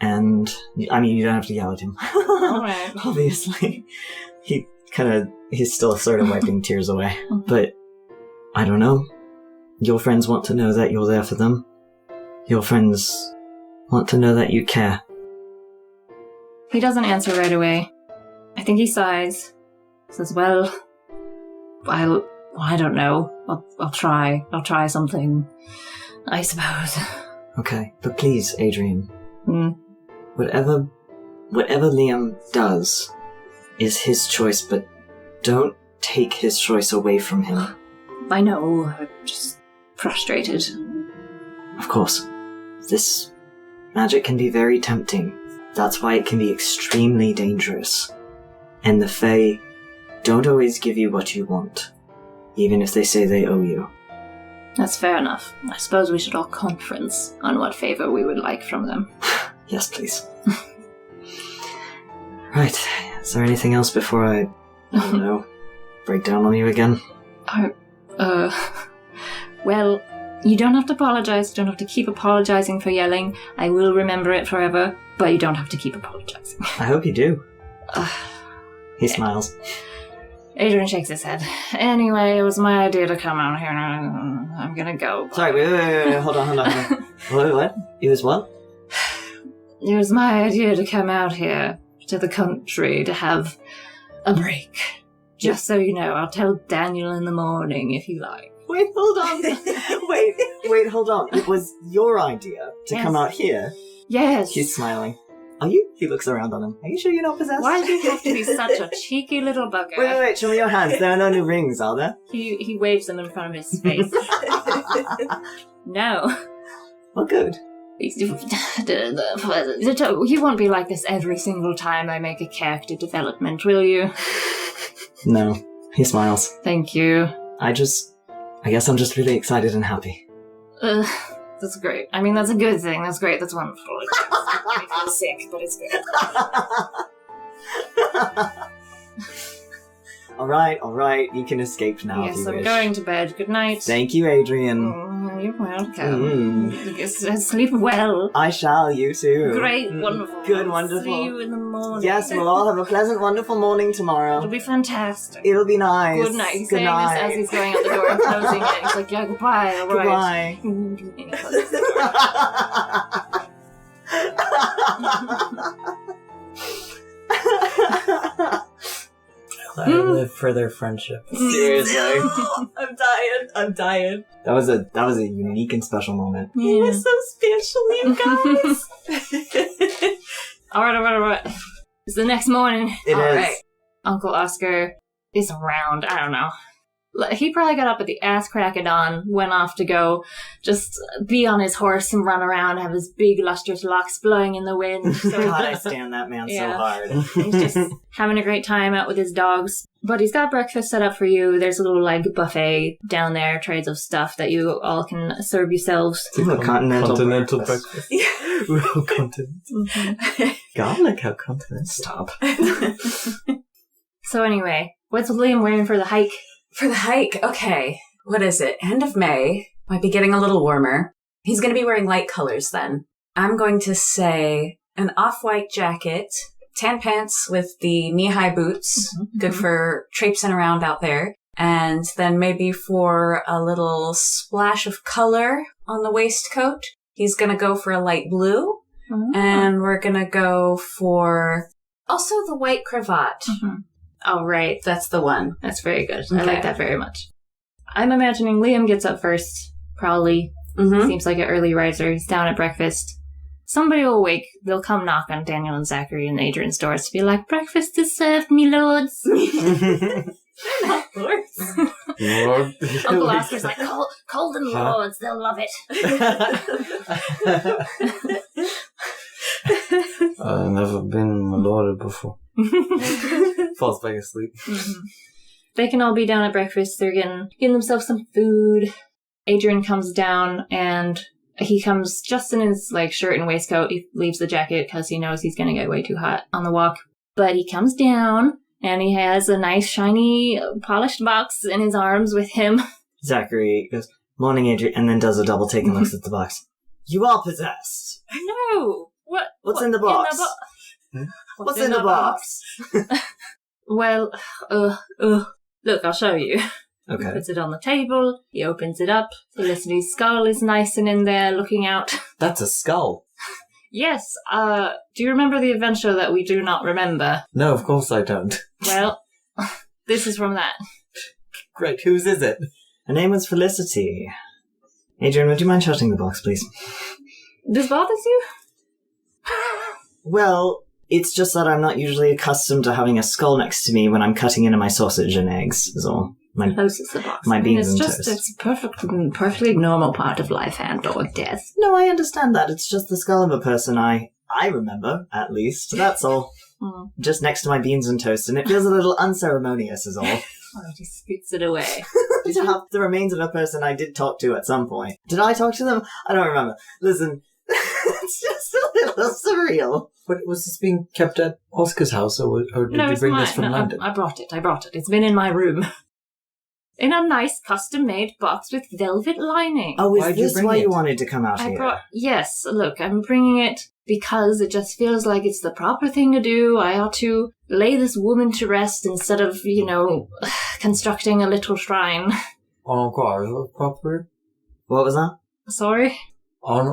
And, I mean, you don't have to yell at him. Alright. Obviously. He's still sort of wiping tears away. But, I don't know. Your friends want to know that you're there for them. Your friends want to know that you care. He doesn't answer right away. I think he sighs. Says, well, I don't know. I'll try. I'll try something, I suppose. Okay, but please, Adrian. Hmm. Whatever Liam does is his choice, but don't take his choice away from him. I know. I'm just frustrated. Of course. This magic can be very tempting. That's why it can be extremely dangerous. And the Fae don't always give you what you want, even if they say they owe you. That's fair enough. I suppose we should all conference on what favor we would like from them. Yes, please. Right. Is there anything else before I don't know, break down on you again? Well, you don't have to apologize. You don't have to keep apologizing for yelling. I will remember it forever, but you don't have to keep apologizing. I hope you do. He smiles. Adrian shakes his head. Anyway, it was my idea to come out here. I'm gonna go. Sorry, wait. Hold on. What? It was what? It was my idea to come out here to the country to have a break. Just so you know, I'll tell Daniel in the morning if you like. Wait, hold on. Wait, hold on. It was your idea to come out here? Yes. She's smiling. Are you? He looks around on him. Are you sure you're not possessed? Why do you have to be such a cheeky little bugger? Wait, show me your hands. There are no new rings, are there? He waves them in front of his face. No. Well, good. You won't be like this every single time I make a character development, will you? No. He smiles. Thank you. I guess I'm just really excited and happy. That's great. I mean, that's a good thing. That's great. That's wonderful. It makes me sick, but it's good. All right. You can escape now. Yes, if you I'm wish. going to bed. Good night. Thank you, Adrian. Oh, you're welcome. Sleep well. I shall. You too. Great, wonderful. Good, I'll wonderful. See you in the morning. Yes, we'll all have a pleasant, wonderful morning tomorrow. It'll be fantastic. It'll be nice. Good night. He's Good saying night. this as he's going out the door and closing it. He's like, yeah, goodbye. All right. Goodbye. And he closes the door. I live for their friendship. Seriously. I'm dying. That was a unique and special moment. He was so special, you guys. All right. It's the next morning. It All is. right. Uncle Oscar is around. I don't know. He probably got up at the ass crack of dawn, went off to go just be on his horse and run around, have his big lustrous locks blowing in the wind. So God, I stand that man so hard. he's just having a great time out with his dogs. But he's got breakfast set up for you. There's a little buffet down there, trays of stuff that you all can serve yourselves. Ooh, continental breakfast. Real continent. Mm-hmm. God, like how continents stop. So anyway, what's Liam wearing for the hike? For the hike, okay. What is it? End of May. Might be getting a little warmer. He's going to be wearing light colors then. I'm going to say an off-white jacket, tan pants with the knee-high boots, good for traipsing around out there. And then maybe for a little splash of color on the waistcoat, he's going to go for a light blue. And we're going to go for also the white cravat. Mm-hmm. Oh, right. That's the one. That's very good. Okay. I like that very much. I'm imagining Liam gets up first, probably. Mm-hmm. Seems like an early riser. He's down at breakfast. Somebody will wake. They'll come knock on Daniel and Zachary and Adrian's doors to be like, breakfast is served, me lords. They're not lords. Lord. Uncle Oscar's like, call them lords. They'll love it. I've never been a lord before. Falls back asleep. Mm-hmm. They can all be down at breakfast. They're getting themselves some food. Adrian comes down and he comes just in his shirt and waistcoat. He leaves the jacket because he knows he's going to get way too hot on the walk. But he comes down and he has a nice, shiny, polished box in his arms with him. Zachary goes, morning, Adrian, and then does a double take and looks at the box. You are possessed. No! What's in the box? What's in the box? Well, look, I'll show you. Okay. He puts it on the table, he opens it up, Felicity's skull is nice and in there looking out. That's a skull. Yes, do you remember the adventure that we do not remember? No, of course I don't. Well, this is from that. Great, whose is it? Her name was Felicity. Adrian, would you mind shutting the box, please? This bothers you? Well, it's just that I'm not usually accustomed to having a skull next to me when I'm cutting into my sausage and eggs, is all. Closes the box. My beans and it's toast. It's a perfectly normal part of life and or death. No, I understand that. It's just the skull of a person I remember, at least. That's all. Just next to my beans and toast, and it feels a little unceremonious, is all. Oh, he scoots it away. To have the remains of a person I did talk to at some point. Did I talk to them? I don't remember. Listen, it's just a little surreal. But was this being kept at Oscar's house, or did you it's bring mine. this from London? I brought it. It's been in my room. In a nice custom-made box with velvet lining. Oh, Why'd is you this bring why it? you wanted to come out here? Yes, look, I'm bringing it because it just feels like it's the proper thing to do. I ought to lay this woman to rest instead of, constructing a little shrine. On quoi, proper? What was that? Sorry? On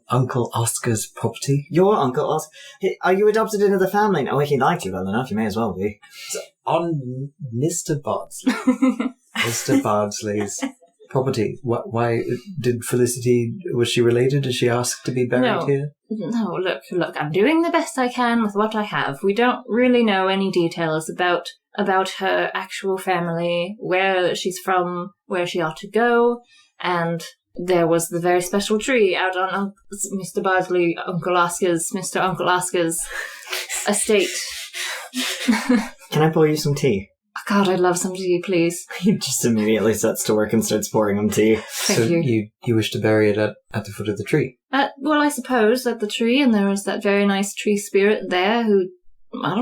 Uncle Oscar's property? Your Uncle Oscar. Hey, are you adopted into the family? Oh, he liked you well enough, you may as well be. On Mr. Bardsley. Mr. Bardsley's property. Why did Felicity, was she related? Did she ask to be buried here? No, look, I'm doing the best I can with what I have. We don't really know any details about her actual family, where she's from, where she ought to go, and there was the very special tree out on Mr. Bardsley, Mr. Uncle Oscar's estate. Can I pour you some tea? Oh, God, I'd love some tea, please. He just immediately sets to work and starts pouring him tea. Thank So you. you wish to bury it at the foot of the tree? Well, I suppose at the tree, and there was that very nice tree spirit there who, I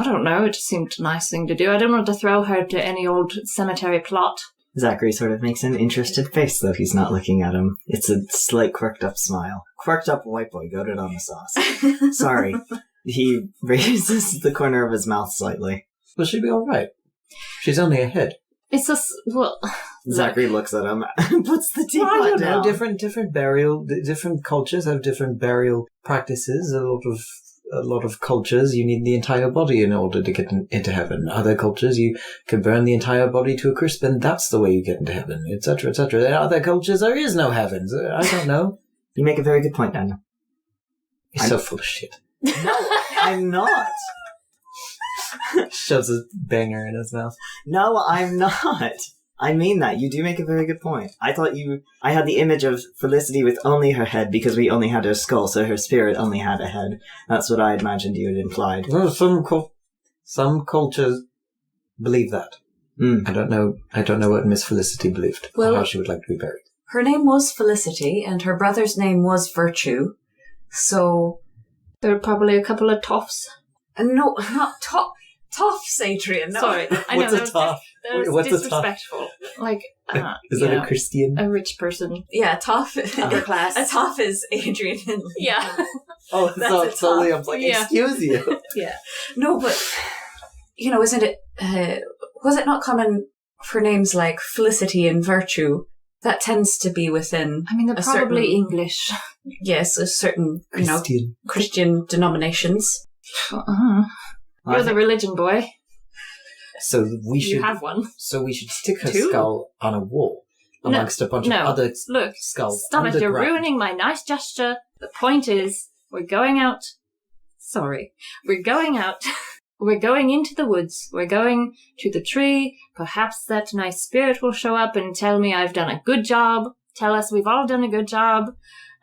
don't know, it just seemed a nice thing to do. I didn't want to throw her to any old cemetery plot. Zachary sort of makes an interested face, though he's not looking at him. It's a slight quirked up smile. Quirked up white boy, goated on the sauce. Sorry. He raises the corner of his mouth slightly. Will she be alright? She's only a head. It's just, well... Zachary looks at him and puts the teapot I don't know. down. Different cultures have different burial practices. A lot of cultures, you need the entire body in order to get into heaven. Other cultures, you can burn the entire body to a crisp, and that's the way you get into heaven, etc., etc. In other cultures, there is no heaven. I don't know. You make a very good point, Daniel. You're so full of shit. No, I'm not. Shoves a banger in his mouth. No, I'm not. I mean that. You do make a very good point. I had the image of Felicity with only her head because we only had her skull, so her spirit only had a head. That's what I imagined you had implied. Well, some cultures believe that. I don't know what Miss Felicity believed. Well- or how she would like to be buried. Her name was Felicity, and her brother's name was Virtue. So, There are probably a couple of toffs. no, not Toffs, Adrian. No. Sorry, I What's know a toff? that was What's a toff? disrespectful. Like, Is that a Christian? a rich person. Yeah, Toff. Upper class. A Toff is Adrian and Yeah. Oh, That's a so toff. solely I'm like, Yeah. excuse you. Yeah. No, but isn't it, was it not common for names like Felicity and Virtue? That tends to be within... I mean, they're probably English. Yes, a certain, Christian. Christian denominations. You're the religion boy. So we should... You have one. So we should stick her 2? skull on a wall amongst a bunch of other skulls. Stop it. You're underground. ruining my nice gesture. The point is, we're going out. Sorry. We're going out. We're going into the woods. We're going to the tree. Perhaps that nice spirit will show up and tell me I've done a good job. Tell us we've all done a good job.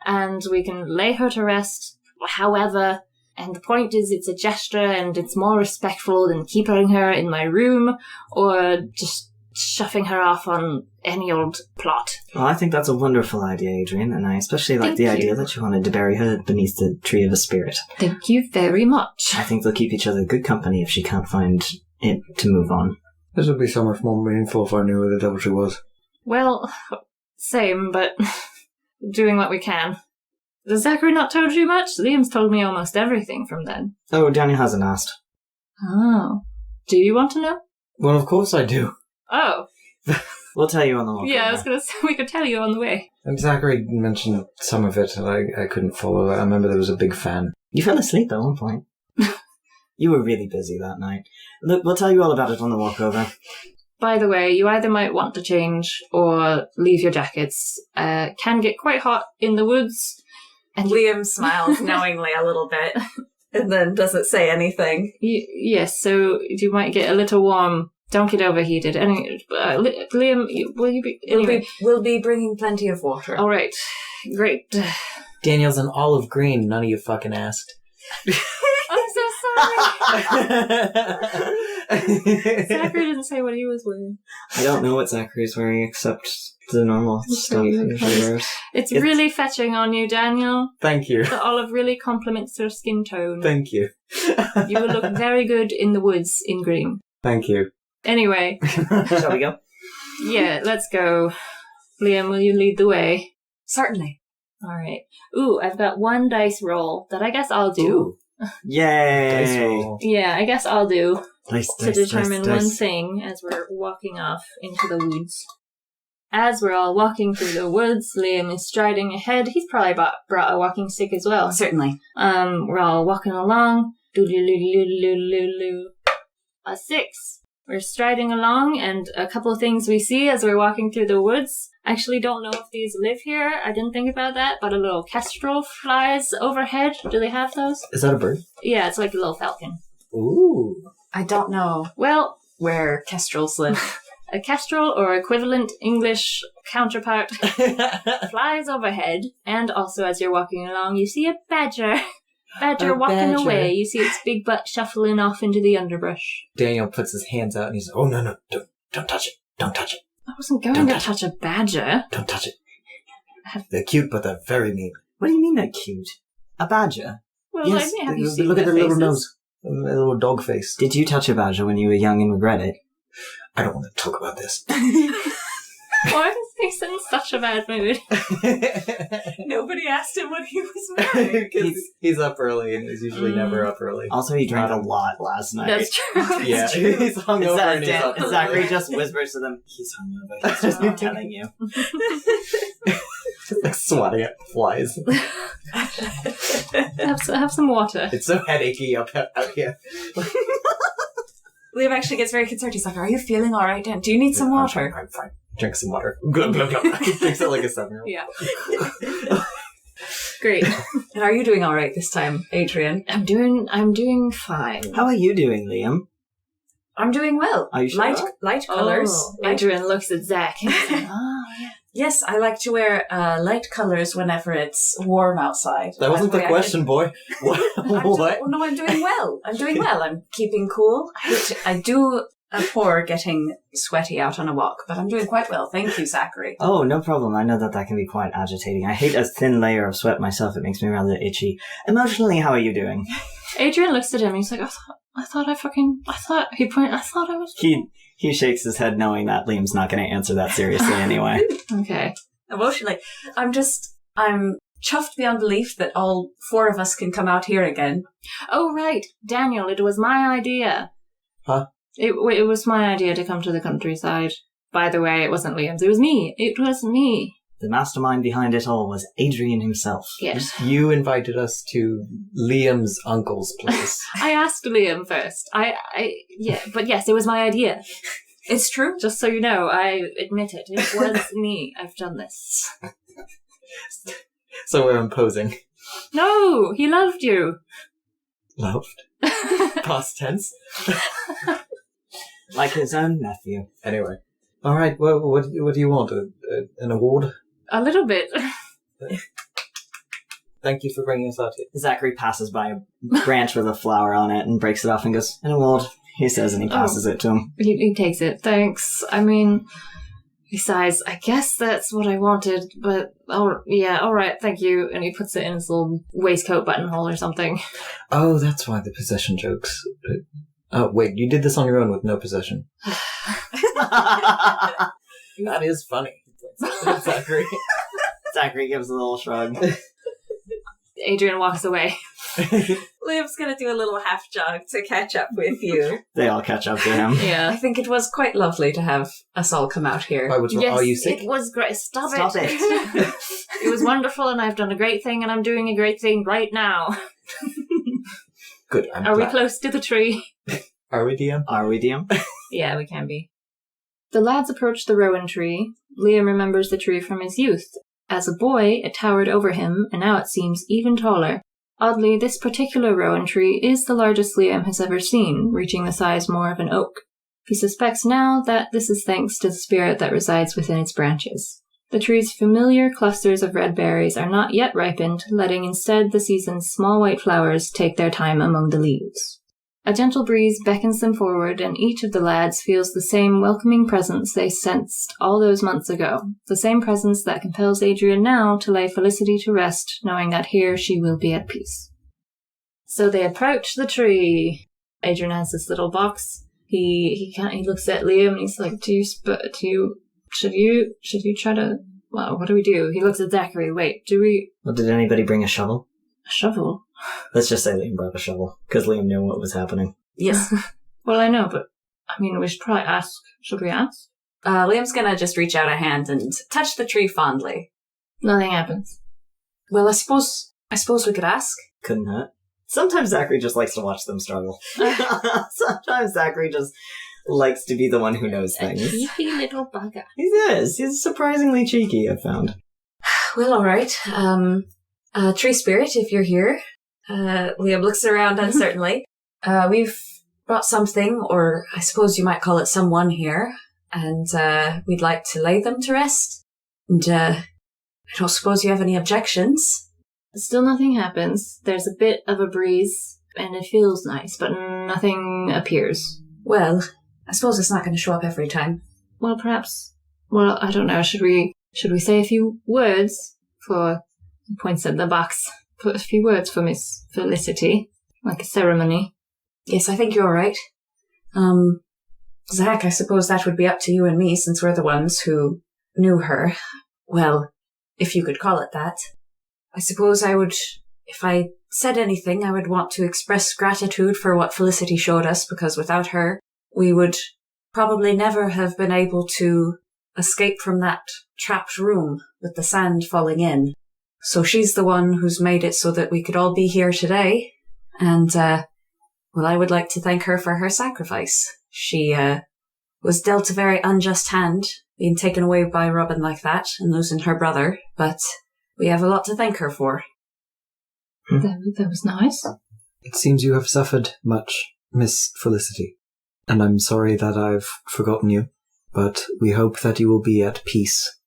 And we can lay her to rest. However, and the point is it's a gesture and it's more respectful than keeping her in my room or just shoving her off on any old plot. Well, I think that's a wonderful idea, Adrian, and I especially like Thank the you. idea that you wanted to bury her beneath the tree of a spirit. Thank you very much. I think they'll keep each other good company if she can't find it to move on. This would be so much more meaningful if I knew who the devil she was. Well, same, but doing what we can. Has Zachary not told you much? Liam's told me almost everything from then. Oh, Daniel hasn't asked. Oh. Do you want to know? Well, of course I do. Oh. We'll tell you on the walk. Yeah, I was going to say we could tell you on the way. And Zachary mentioned some of it, and I couldn't follow it. I remember there was a big fan. You fell asleep at one point. You were really busy that night. Look, we'll tell you all about it on the walk over. By the way, you either might want to change or leave your jackets. Can get quite hot in the woods. And Liam smiles knowingly a little bit and then doesn't say anything. yes, so you might get a little warm. Don't get overheated. Anyway, Liam, will you be... Anyway. We'll be bringing plenty of water. All right. Great. Daniel's an olive green. None of you fucking asked. I'm so sorry. Zachary didn't say what he was wearing. I don't know what Zachary's wearing except the normal stuff he usually wears. It's really fetching on you, Daniel. Thank you. The olive really complements your skin tone. Thank you. You will look very good in the woods in green. Thank you. Anyway. Shall we go? Yeah, let's go. Liam, will you lead the way? Certainly. All right. Ooh, I've got one dice roll that I guess I'll do. Yay! Dice roll. Yeah, I guess I'll do Dice, to determine one thing as we're walking off into the woods. As we're all walking through the woods, Liam is striding ahead. He's probably brought a walking stick as well. Certainly. We're all walking along. A 6. We're striding along, and a couple of things we see as we're walking through the woods. I actually don't know if these live here. I didn't think about that, but a little kestrel flies overhead. Do they have those? Is that a bird? Yeah, it's like a little falcon. Ooh. I don't know Well, where kestrels live. a kestrel or equivalent English counterpart flies overhead, and also as you're walking along, you see a badger. Badger walking away. You see its big butt shuffling off into the underbrush. Daniel puts his hands out and he's like, oh, no, don't touch it. Don't touch it. I wasn't going to touch a badger. Don't touch it. They're cute, but they're very mean. What do you mean they're cute? A badger? Well, Yes, I have you seen look at their their little faces? nose. Their little dog face. Did you touch a badger when you were young and regret it? I don't want to talk about this. Why is he in such a bad mood? Nobody asked him what he was wearing. He's up early and he's usually never up early. Also, he drank a lot last night. That's true. Yeah, he's hungover and he's up early. Zachary just whispers to them, he's hungover, he's just not telling you. Like swatting at flies. have some water. It's so headachy out here. Liam actually gets very concerned. He's like, are you feeling all right, Dan? Do you need some water? I'm fine. Drink some water. Glug, glug, glug. He drinks it like a 7-year-old. Yeah. Great. And are you doing all right this time, Adrian? I'm doing fine. How are you doing, Liam? I'm doing well. Are you sure? Light colours. Oh, Adrian looks at Zach and he's like, oh, yeah. Yes, I like to wear light colours whenever it's warm outside. That wasn't the question, boy. What? No, I'm doing well. I'm keeping cool. I do abhor getting sweaty out on a walk, but I'm doing quite well. Thank you, Zachary. Oh, no problem. I know that can be quite agitating. I hate a thin layer of sweat myself. It makes me rather itchy. Emotionally, how are you doing? Adrian looks at him and he's like, I thought I was... He shakes his head knowing that Liam's not going to answer that seriously anyway. Okay. Emotionally, I'm chuffed beyond belief that all 4 of us can come out here again. Oh, right. Daniel, it was my idea. Huh? It was my idea to come to the countryside. By the way, it wasn't Liam's. It was me. It was me. The mastermind behind it all was Adrian himself. Yes. You invited us to Liam's uncle's place. I asked Liam first. Yeah, but yes, it was my idea. It's true. Just so you know, I admit it. It was me. I've done this. So we're imposing. No, he loved you. Loved. Past tense. Like his own nephew. Anyway. All right. Well, what do you want? An award? A little bit. Thank you for bringing us out here. Zachary passes by a branch with a flower on it and breaks it off and goes, "An award," he says, and he passes it to him. He takes it. Thanks. I mean, he sighs. I guess that's what I wanted, but all right, thank you. And he puts it in his little waistcoat buttonhole or something. Oh, that's why the possession jokes. Oh, wait, you did this on your own with no possession. That is funny. Zachary. Zachary gives a little shrug. Adrian walks away. Liam's going to do a little half jog to catch up with you. They all catch up to him. I Yeah. think it was quite lovely to have us all come out here. Why, what's wrong? Yes, Are you sick? it was great. Stop Stop it. it. It was wonderful, and I've done a great thing, and I'm doing a great thing right now. Good, I'm Are we glad. close to the tree? Are we, DM? Are we, DM? Yeah, we can be. The lads approach the rowan tree. Liam remembers the tree from his youth. As a boy, it towered over him, and now it seems even taller. Oddly, this particular rowan tree is the largest Liam has ever seen, reaching the size more of an oak. He suspects now that this is thanks to the spirit that resides within its branches. The tree's familiar clusters of red berries are not yet ripened, letting instead the season's small white flowers take their time among the leaves. A gentle breeze beckons them forward, and each of the lads feels the same welcoming presence they sensed all those months ago, the same presence that compels Adrian now to lay Felicity to rest, knowing that here she will be at peace. So they approach the tree. Adrian has this little box. He looks at Liam and he's like, should you try to, well, what do we do? He looks at Zachary. Wait, do we... Well, did anybody bring a shovel? A shovel? Let's just say Liam brought a shovel, because Liam knew what was happening. Yes. Well, I know, but, I mean, we should probably ask. Should we ask? Liam's going to just reach out a hand and touch the tree fondly. Nothing happens. Well, I suppose we could ask. Couldn't hurt. Sometimes Zachary just likes to watch them struggle. Sometimes Zachary just likes to be the one who knows things. Cheeky little bugger. He is. He's surprisingly cheeky, I've found. Well, all right. Tree spirit, if you're here. Liam looks around uncertainly. We've brought something, or I suppose you might call it someone here, and we'd like to lay them to rest. And I don't suppose you have any objections? Still nothing happens. There's a bit of a breeze, and it feels nice, but nothing appears. Well, I suppose it's not going to show up every time. Well, perhaps... Well, I don't know. Should we say a few words for... He points at the box. Put a few words for Miss Felicity. Like a ceremony. Yes, I think you're right. Zach, I suppose that would be up to you and me, since we're the ones who knew her. Well, if you could call it that. I suppose I would, if I said anything, I would want to express gratitude for what Felicity showed us, because without her, we would probably never have been able to escape from that trapped room with the sand falling in. So she's the one who's made it so that we could all be here today. And, well, I would like to thank her for her sacrifice. She was dealt a very unjust hand, being taken away by Robin like that and losing her brother, but we have a lot to thank her for. That was nice. It seems you have suffered much, Miss Felicity, and I'm sorry that I've forgotten you, but we hope that you will be at peace.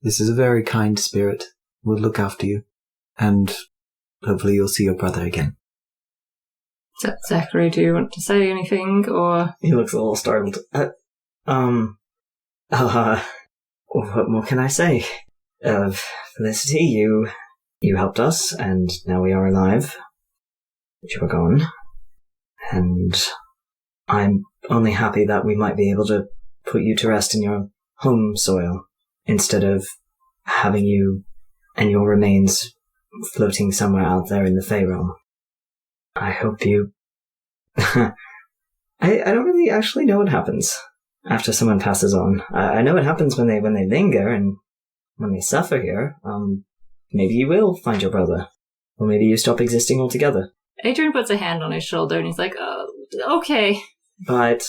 This is a very kind spirit. We'll look after you, and hopefully you'll see your brother again. Zachary, do you want to say anything, or... He looks a little startled. What can I say? Felicity, you helped us, and now we are alive. But you were gone. And I'm only happy that we might be able to put you to rest in your home soil, instead of having you and your remains floating somewhere out there in the Fey realm. I hope you... I don't really actually know what happens after someone passes on. I know what happens when they linger and when they suffer here. Maybe you will find your brother. Or maybe you stop existing altogether. Adrian puts a hand on his shoulder and he's like, okay. But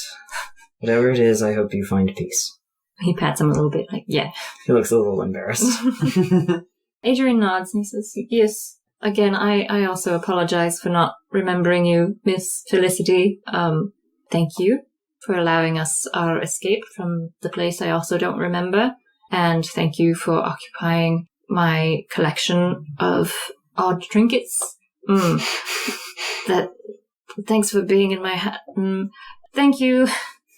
whatever it is, I hope you find peace. He pats him a little bit, like, yeah. He looks a little embarrassed. Adrian nods and he says, yes. Again, I also apologize for not remembering you, Miss Felicity. Thank you for allowing us our escape from the place I also don't remember. And thank you for occupying my collection of odd trinkets. Thanks for being in my hat. Thank you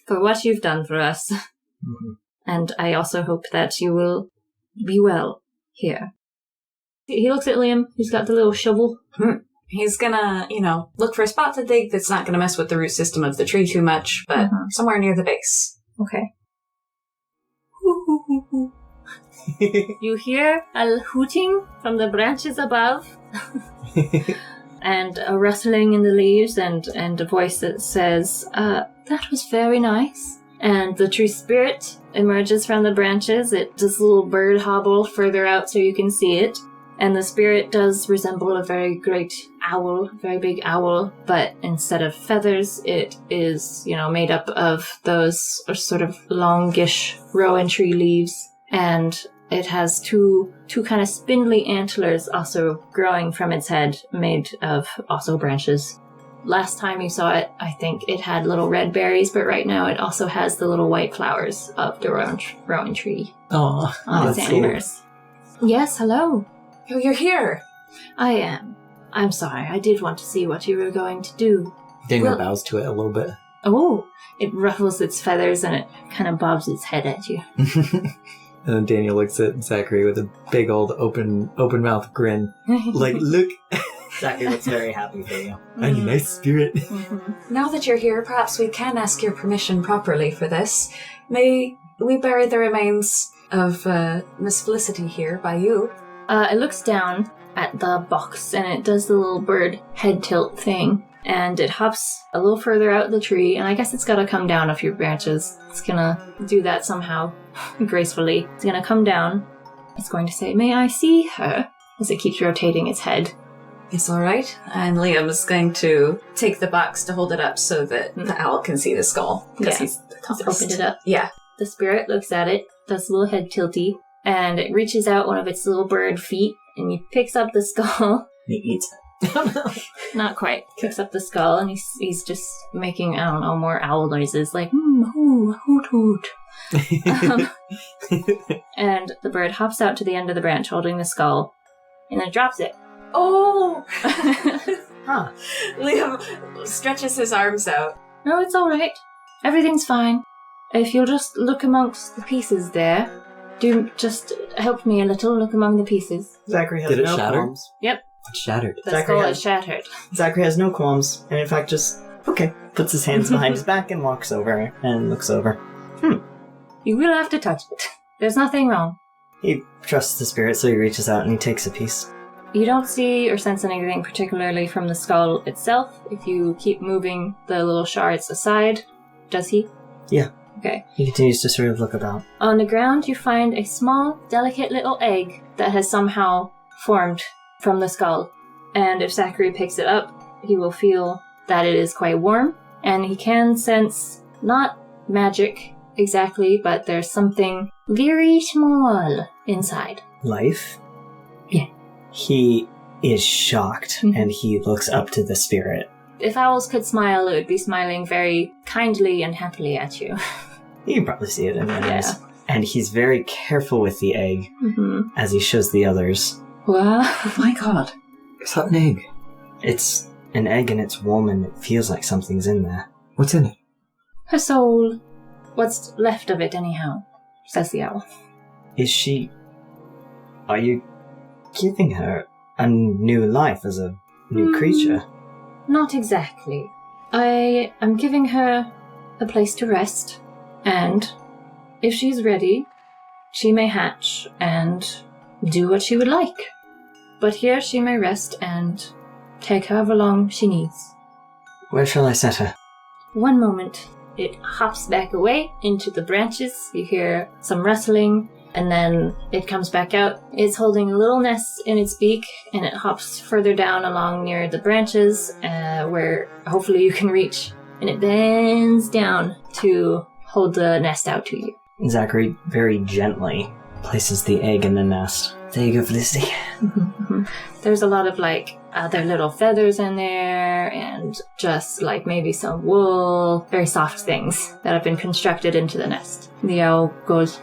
for what you've done for us. Mm-hmm. And I also hope that you will be well here. He looks at Liam. He's got the little shovel. He's gonna, look for a spot to dig that's not gonna mess with the root system of the tree too much, but somewhere near the base. Okay. You hear a hooting from the branches above, and a rustling in the leaves, and a voice that says, that was very nice. And the tree spirit emerges from the branches. It does a little bird hobble further out so you can see it. And the spirit does resemble a very great owl, very big owl, but instead of feathers, it is, made up of those sort of longish rowan tree leaves. And it has two kind of spindly antlers also growing from its head, made of also branches. Last time you saw it, I think it had little red berries, but right now it also has the little white flowers of the rowan tree on its antlers. Cool. Yes, hello. Oh, you're here. I am. I'm sorry, I did want to see what you were going to do. Daniel bows to it a little bit. Oh, it ruffles its feathers and it kind of bobs its head at you. And then Daniel looks at Zachary with a big old open mouth grin. Like, look. Zachary looks very happy for you. A nice spirit. Now that you're here, perhaps we can ask your permission properly for this. May we bury the remains of Miss Felicity here by you? It looks down at the box and it does the little bird head tilt thing. And it hops a little further out the tree, and I guess it's gotta come down a few branches. It's gonna do that somehow, gracefully. It's gonna come down. It's going to say, "May I see her?" as it keeps rotating its head. It's alright. And Liam is going to take the box to hold it up so that the owl can see the skull. Because he's opened it up. Yeah. The spirit looks at it, does a little head tilty, and it reaches out one of its little bird feet, and he picks up the skull. He eats it. Not quite. Picks up the skull, and he's just making, I don't know, more owl noises, like, hoo, hoot, hoot. And the bird hops out to the end of the branch holding the skull, and then drops it. Oh! Liam stretches his arms out. No, it's alright. Everything's fine. If you'll just look amongst the pieces there, just help me a little, look among the pieces. Zachary has no qualms. Yep. It's shattered. The skull is shattered. Zachary has no qualms, and in fact just, puts his hands behind his back and walks over and looks over. You will have to touch it. There's nothing wrong. He trusts the spirit, so he reaches out and he takes a piece. You don't see or sense anything particularly from the skull itself if you keep moving the little shards aside. Does he? Yeah. Okay. He continues to sort of look about. On the ground, you find a small, delicate little egg that has somehow formed from the skull. And if Zachary picks it up, he will feel that it is quite warm, and he can sense not magic exactly, but there's something very small inside. Life? Yeah. He is shocked, and he looks up to the spirit. If owls could smile, it would be smiling very kindly and happily at you. You can probably see it in the eyes. And he's very careful with the egg as he shows the others. Wow. Oh my god. Is that an egg? It's an egg and it's warm and it feels like something's in there. What's in it? Her soul. What's left of it, anyhow, says the owl. Are you giving her a new life as a new creature? Not exactly. I am giving her a place to rest, and if she's ready, she may hatch and do what she would like. But here she may rest and take however long she needs. Where shall I set her? one moment. It hops back away into the branches. You hear some rustling, and then it comes back out. It's holding a little nest in its beak, and it hops further down along near the branches, where hopefully you can reach. And it bends down to hold the nest out to you. Zachary very gently places the egg in the nest. There you go, Felicity. There's a lot of other little feathers in there, and just maybe some wool, very soft things that have been constructed into the nest. The owl goes,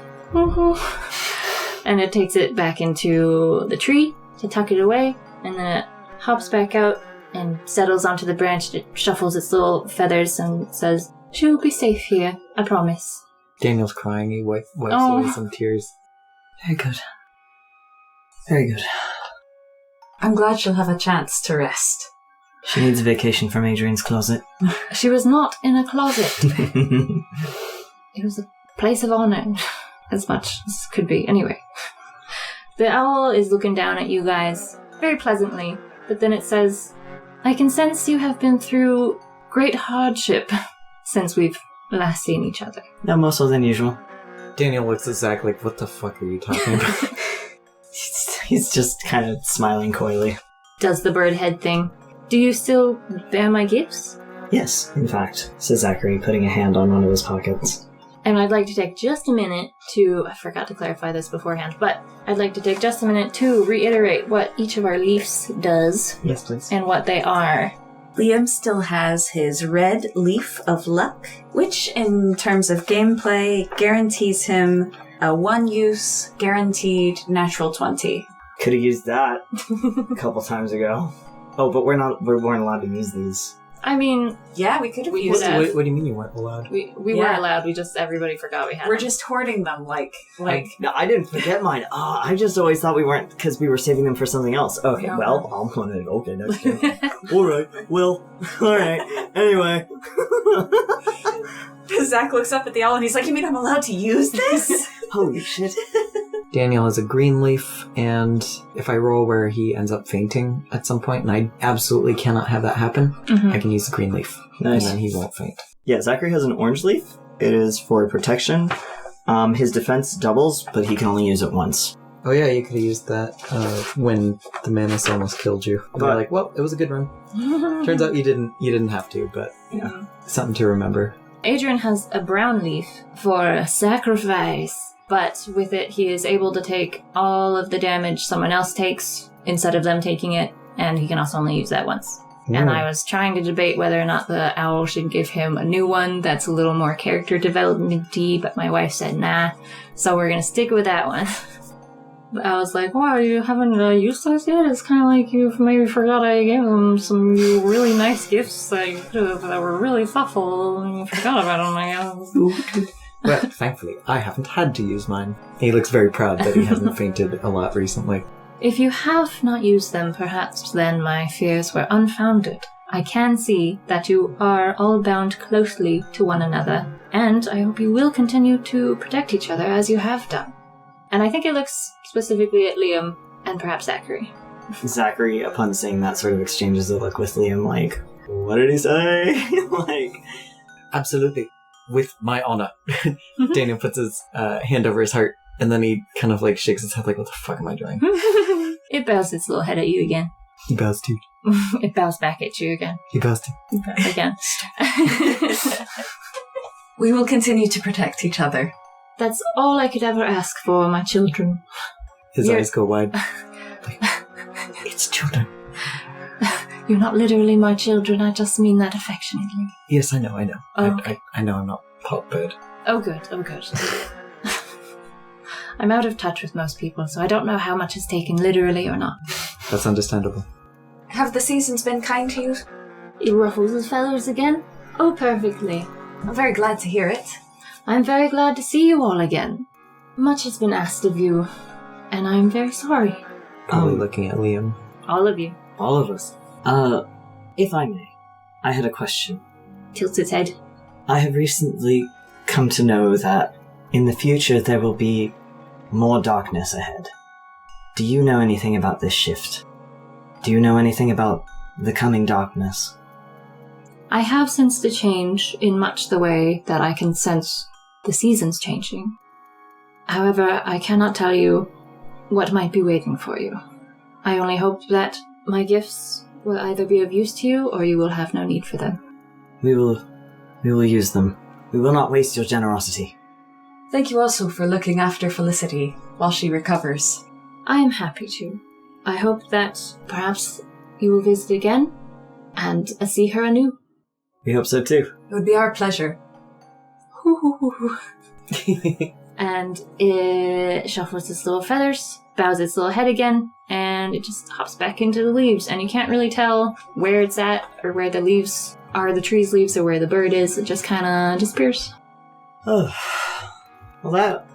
and it takes it back into the tree to tuck it away, and then it hops back out and settles onto the branch. It shuffles its little feathers and says, "She'll be safe here, I promise." Daniel's crying. He wipes away some tears. Very good. Very good. I'm glad she'll have a chance to rest. She needs a vacation from Adrian's closet. She was not in a closet. It was a place of honor. As much as could be. Anyway. The owl is looking down at you guys very pleasantly, but then it says, "I can sense you have been through great hardship since we've last seen each other." No more so than usual. Daniel looks at Zach like, what the fuck are you talking about? He's just kind of smiling coyly. Does the bird head thing. "Do you still bear my gifts?" Yes, in fact, says Zachary, putting a hand on one of his pockets. And I'd like to take just a minute to, I forgot to clarify this beforehand, but I'd like to take just a minute to reiterate what each of our leaves does. Yes, please. And what they are. Liam still has his red leaf of luck, which in terms of gameplay guarantees him a one-use guaranteed natural 20. Could have used that a couple times ago. Oh, but we weren't allowed to use these. I mean, Yeah, we could have We used could it. have. What do you mean you weren't allowed? we Yeah. were allowed, everybody forgot we had We're them. just hoarding them No, I didn't forget mine. I just always thought we weren't, because we were saving them for something else. Okay, No. well, I'm going to, okay, next time. Alright, well, alright, anyway. Zach looks up at the owl and he's like, "You mean I'm allowed to use this?" Holy shit. Daniel has a green leaf, and if I roll where he ends up fainting at some point, and I absolutely cannot have that happen, Mhm. I can use the green leaf. Nice. And then he won't faint. Yeah, Zachary has an orange leaf. It is for protection. His defense doubles, but he can only use it once. Oh yeah, you could have used that when the menace almost killed you. And you're But- like, well, it was a good run. Turns out you didn't have to, but Yeah. something to remember. Adrian has a brown leaf for sacrifice, but with it he is able to take all of the damage someone else takes instead of them taking it, and he can also only use that once. And I was trying to debate whether or not the owl should give him a new one that's a little more character development-y, but my wife said nah, so we're gonna stick with that one. But I was like, wow, you haven't used those yet? It's kind of like you maybe forgot I gave him some really nice gifts that were really thoughtful, and you forgot about them, I guess. But thankfully, I haven't had to use mine. He looks very proud that he hasn't fainted a lot recently. If you have not used them, perhaps then my fears were unfounded. I can see that you are all bound closely to one another, and I hope you will continue to protect each other as you have done. And I think it looks specifically at Liam and perhaps Zachary. Zachary, upon seeing that, sort of exchanges a look with Liam, like, what did he say? Like, Absolutely. With my honor. Daniel puts his hand over his heart, and then he kind of shakes his head like, what the fuck am I doing? It bows its little head at you again. He bows too. It bows back at you again. He bows too. Again. We will continue to protect each other. That's all I could ever ask for, my children. His You're- eyes go wide. It's children. You're not literally my children, I just mean that affectionately. Yes, I know. Oh, okay. I know I'm not Pop Bird. Oh good. I'm out of touch with most people, so I don't know how much is taken literally or not. That's understandable. Have the seasons been kind to you? It ruffles his feathers again? Oh, perfectly. I'm very glad to hear it. I'm very glad to see you all again. Much has been asked of you, and I'm very sorry. Probably looking at Liam. All of you. all of us. If I may, I had a question. Tilts its head. I have recently come to know that in the future there will be more darkness ahead. Do you know anything about this shift? Do you know anything about the coming darkness? I have sensed a change in much the way that I can sense the seasons changing. However, I cannot tell you what might be waiting for you. I only hope that my gifts will either be of use to you or you will have no need for them. We will use them. We will not waste your generosity. Thank you also for looking after Felicity while she recovers. I am happy to. I hope that perhaps you will visit again and see her anew. We hope so too. It would be our pleasure. And it shuffles its little feathers, bows its little head again, and it just hops back into the leaves. And you can't really tell where it's at or where the leaves are, the tree's leaves, or where the bird is. It just kind of disappears. Oh, well,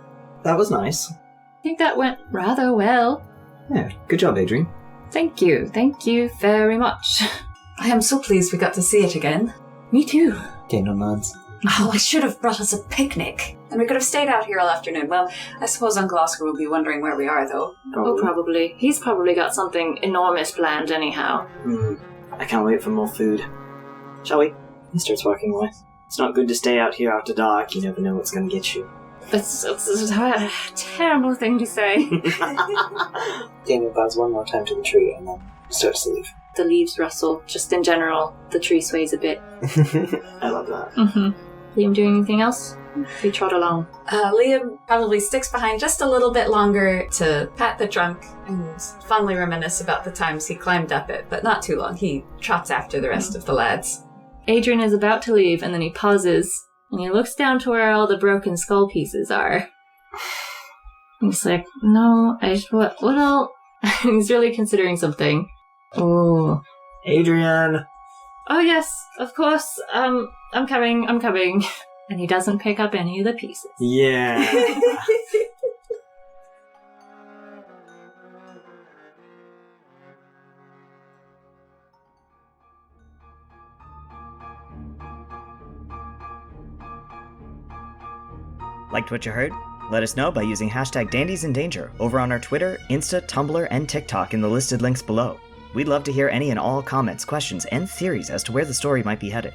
that was nice. I think that went rather well. Yeah, good job, Adrian. Thank you very much. I am so pleased we got to see it again. Me too. Daniel nods. Oh, I should have brought us a picnic. And we could have stayed out here all afternoon. Well, I suppose Uncle Oscar will be wondering where we are, though. Oh, probably. He's probably got something enormous planned anyhow. I can't wait for more food. Shall we? He starts walking away. It's not good to stay out here after dark. You never know what's going to get you. That's a terrible thing to say. Daniel bows one more time to the tree and then starts to leave. The leaves rustle. Just in general, the tree sways a bit. I love that. Mm-hmm. Liam doing anything else? We trot along. Liam probably sticks behind just a little bit longer to pat the trunk and fondly reminisce about the times he climbed up it, but not too long. He trots after the rest of the lads. Adrian is about to leave, and then he pauses, and he looks down to where all the broken skull pieces are. He's like, no, what else? He's really considering something. Oh. Adrian! Oh yes, of course, I'm coming. And he doesn't pick up any of the pieces. Yeah! Liked what you heard? Let us know by using hashtag #DandiesInDanger over on our Twitter, Insta, Tumblr, and TikTok in the listed links below. We'd love to hear any and all comments, questions, and theories as to where the story might be headed.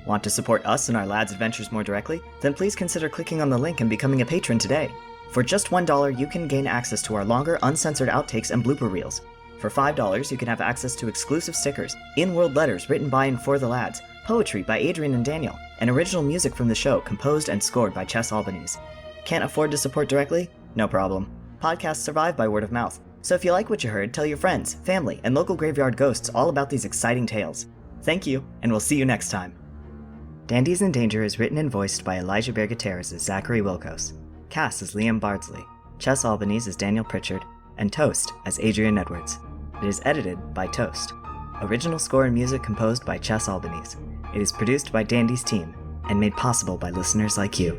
Want to support us and our lads' adventures more directly? Then please consider clicking on the link and becoming a patron today. For just $1, you can gain access to our longer, uncensored outtakes and blooper reels. For $5, you can have access to exclusive stickers, in-world letters written by and for the lads, poetry by Adrian and Daniel, and original music from the show composed and scored by Chess Albanese. Can't afford to support directly? No problem. Podcasts survive by word of mouth, so if you like what you heard, tell your friends, family, and local graveyard ghosts all about these exciting tales. Thank you, and we'll see you next time. Dandies in Danger is written and voiced by Elijah Bergateras as Zachary Wilkos, cast as Liam Bardsley, Chess Albanese as Daniel Pritchard, and Toast as Adrian Edwards. It is edited by Toast. Original score and music composed by Chess Albanese. It is produced by Dandies team, and made possible by listeners like you.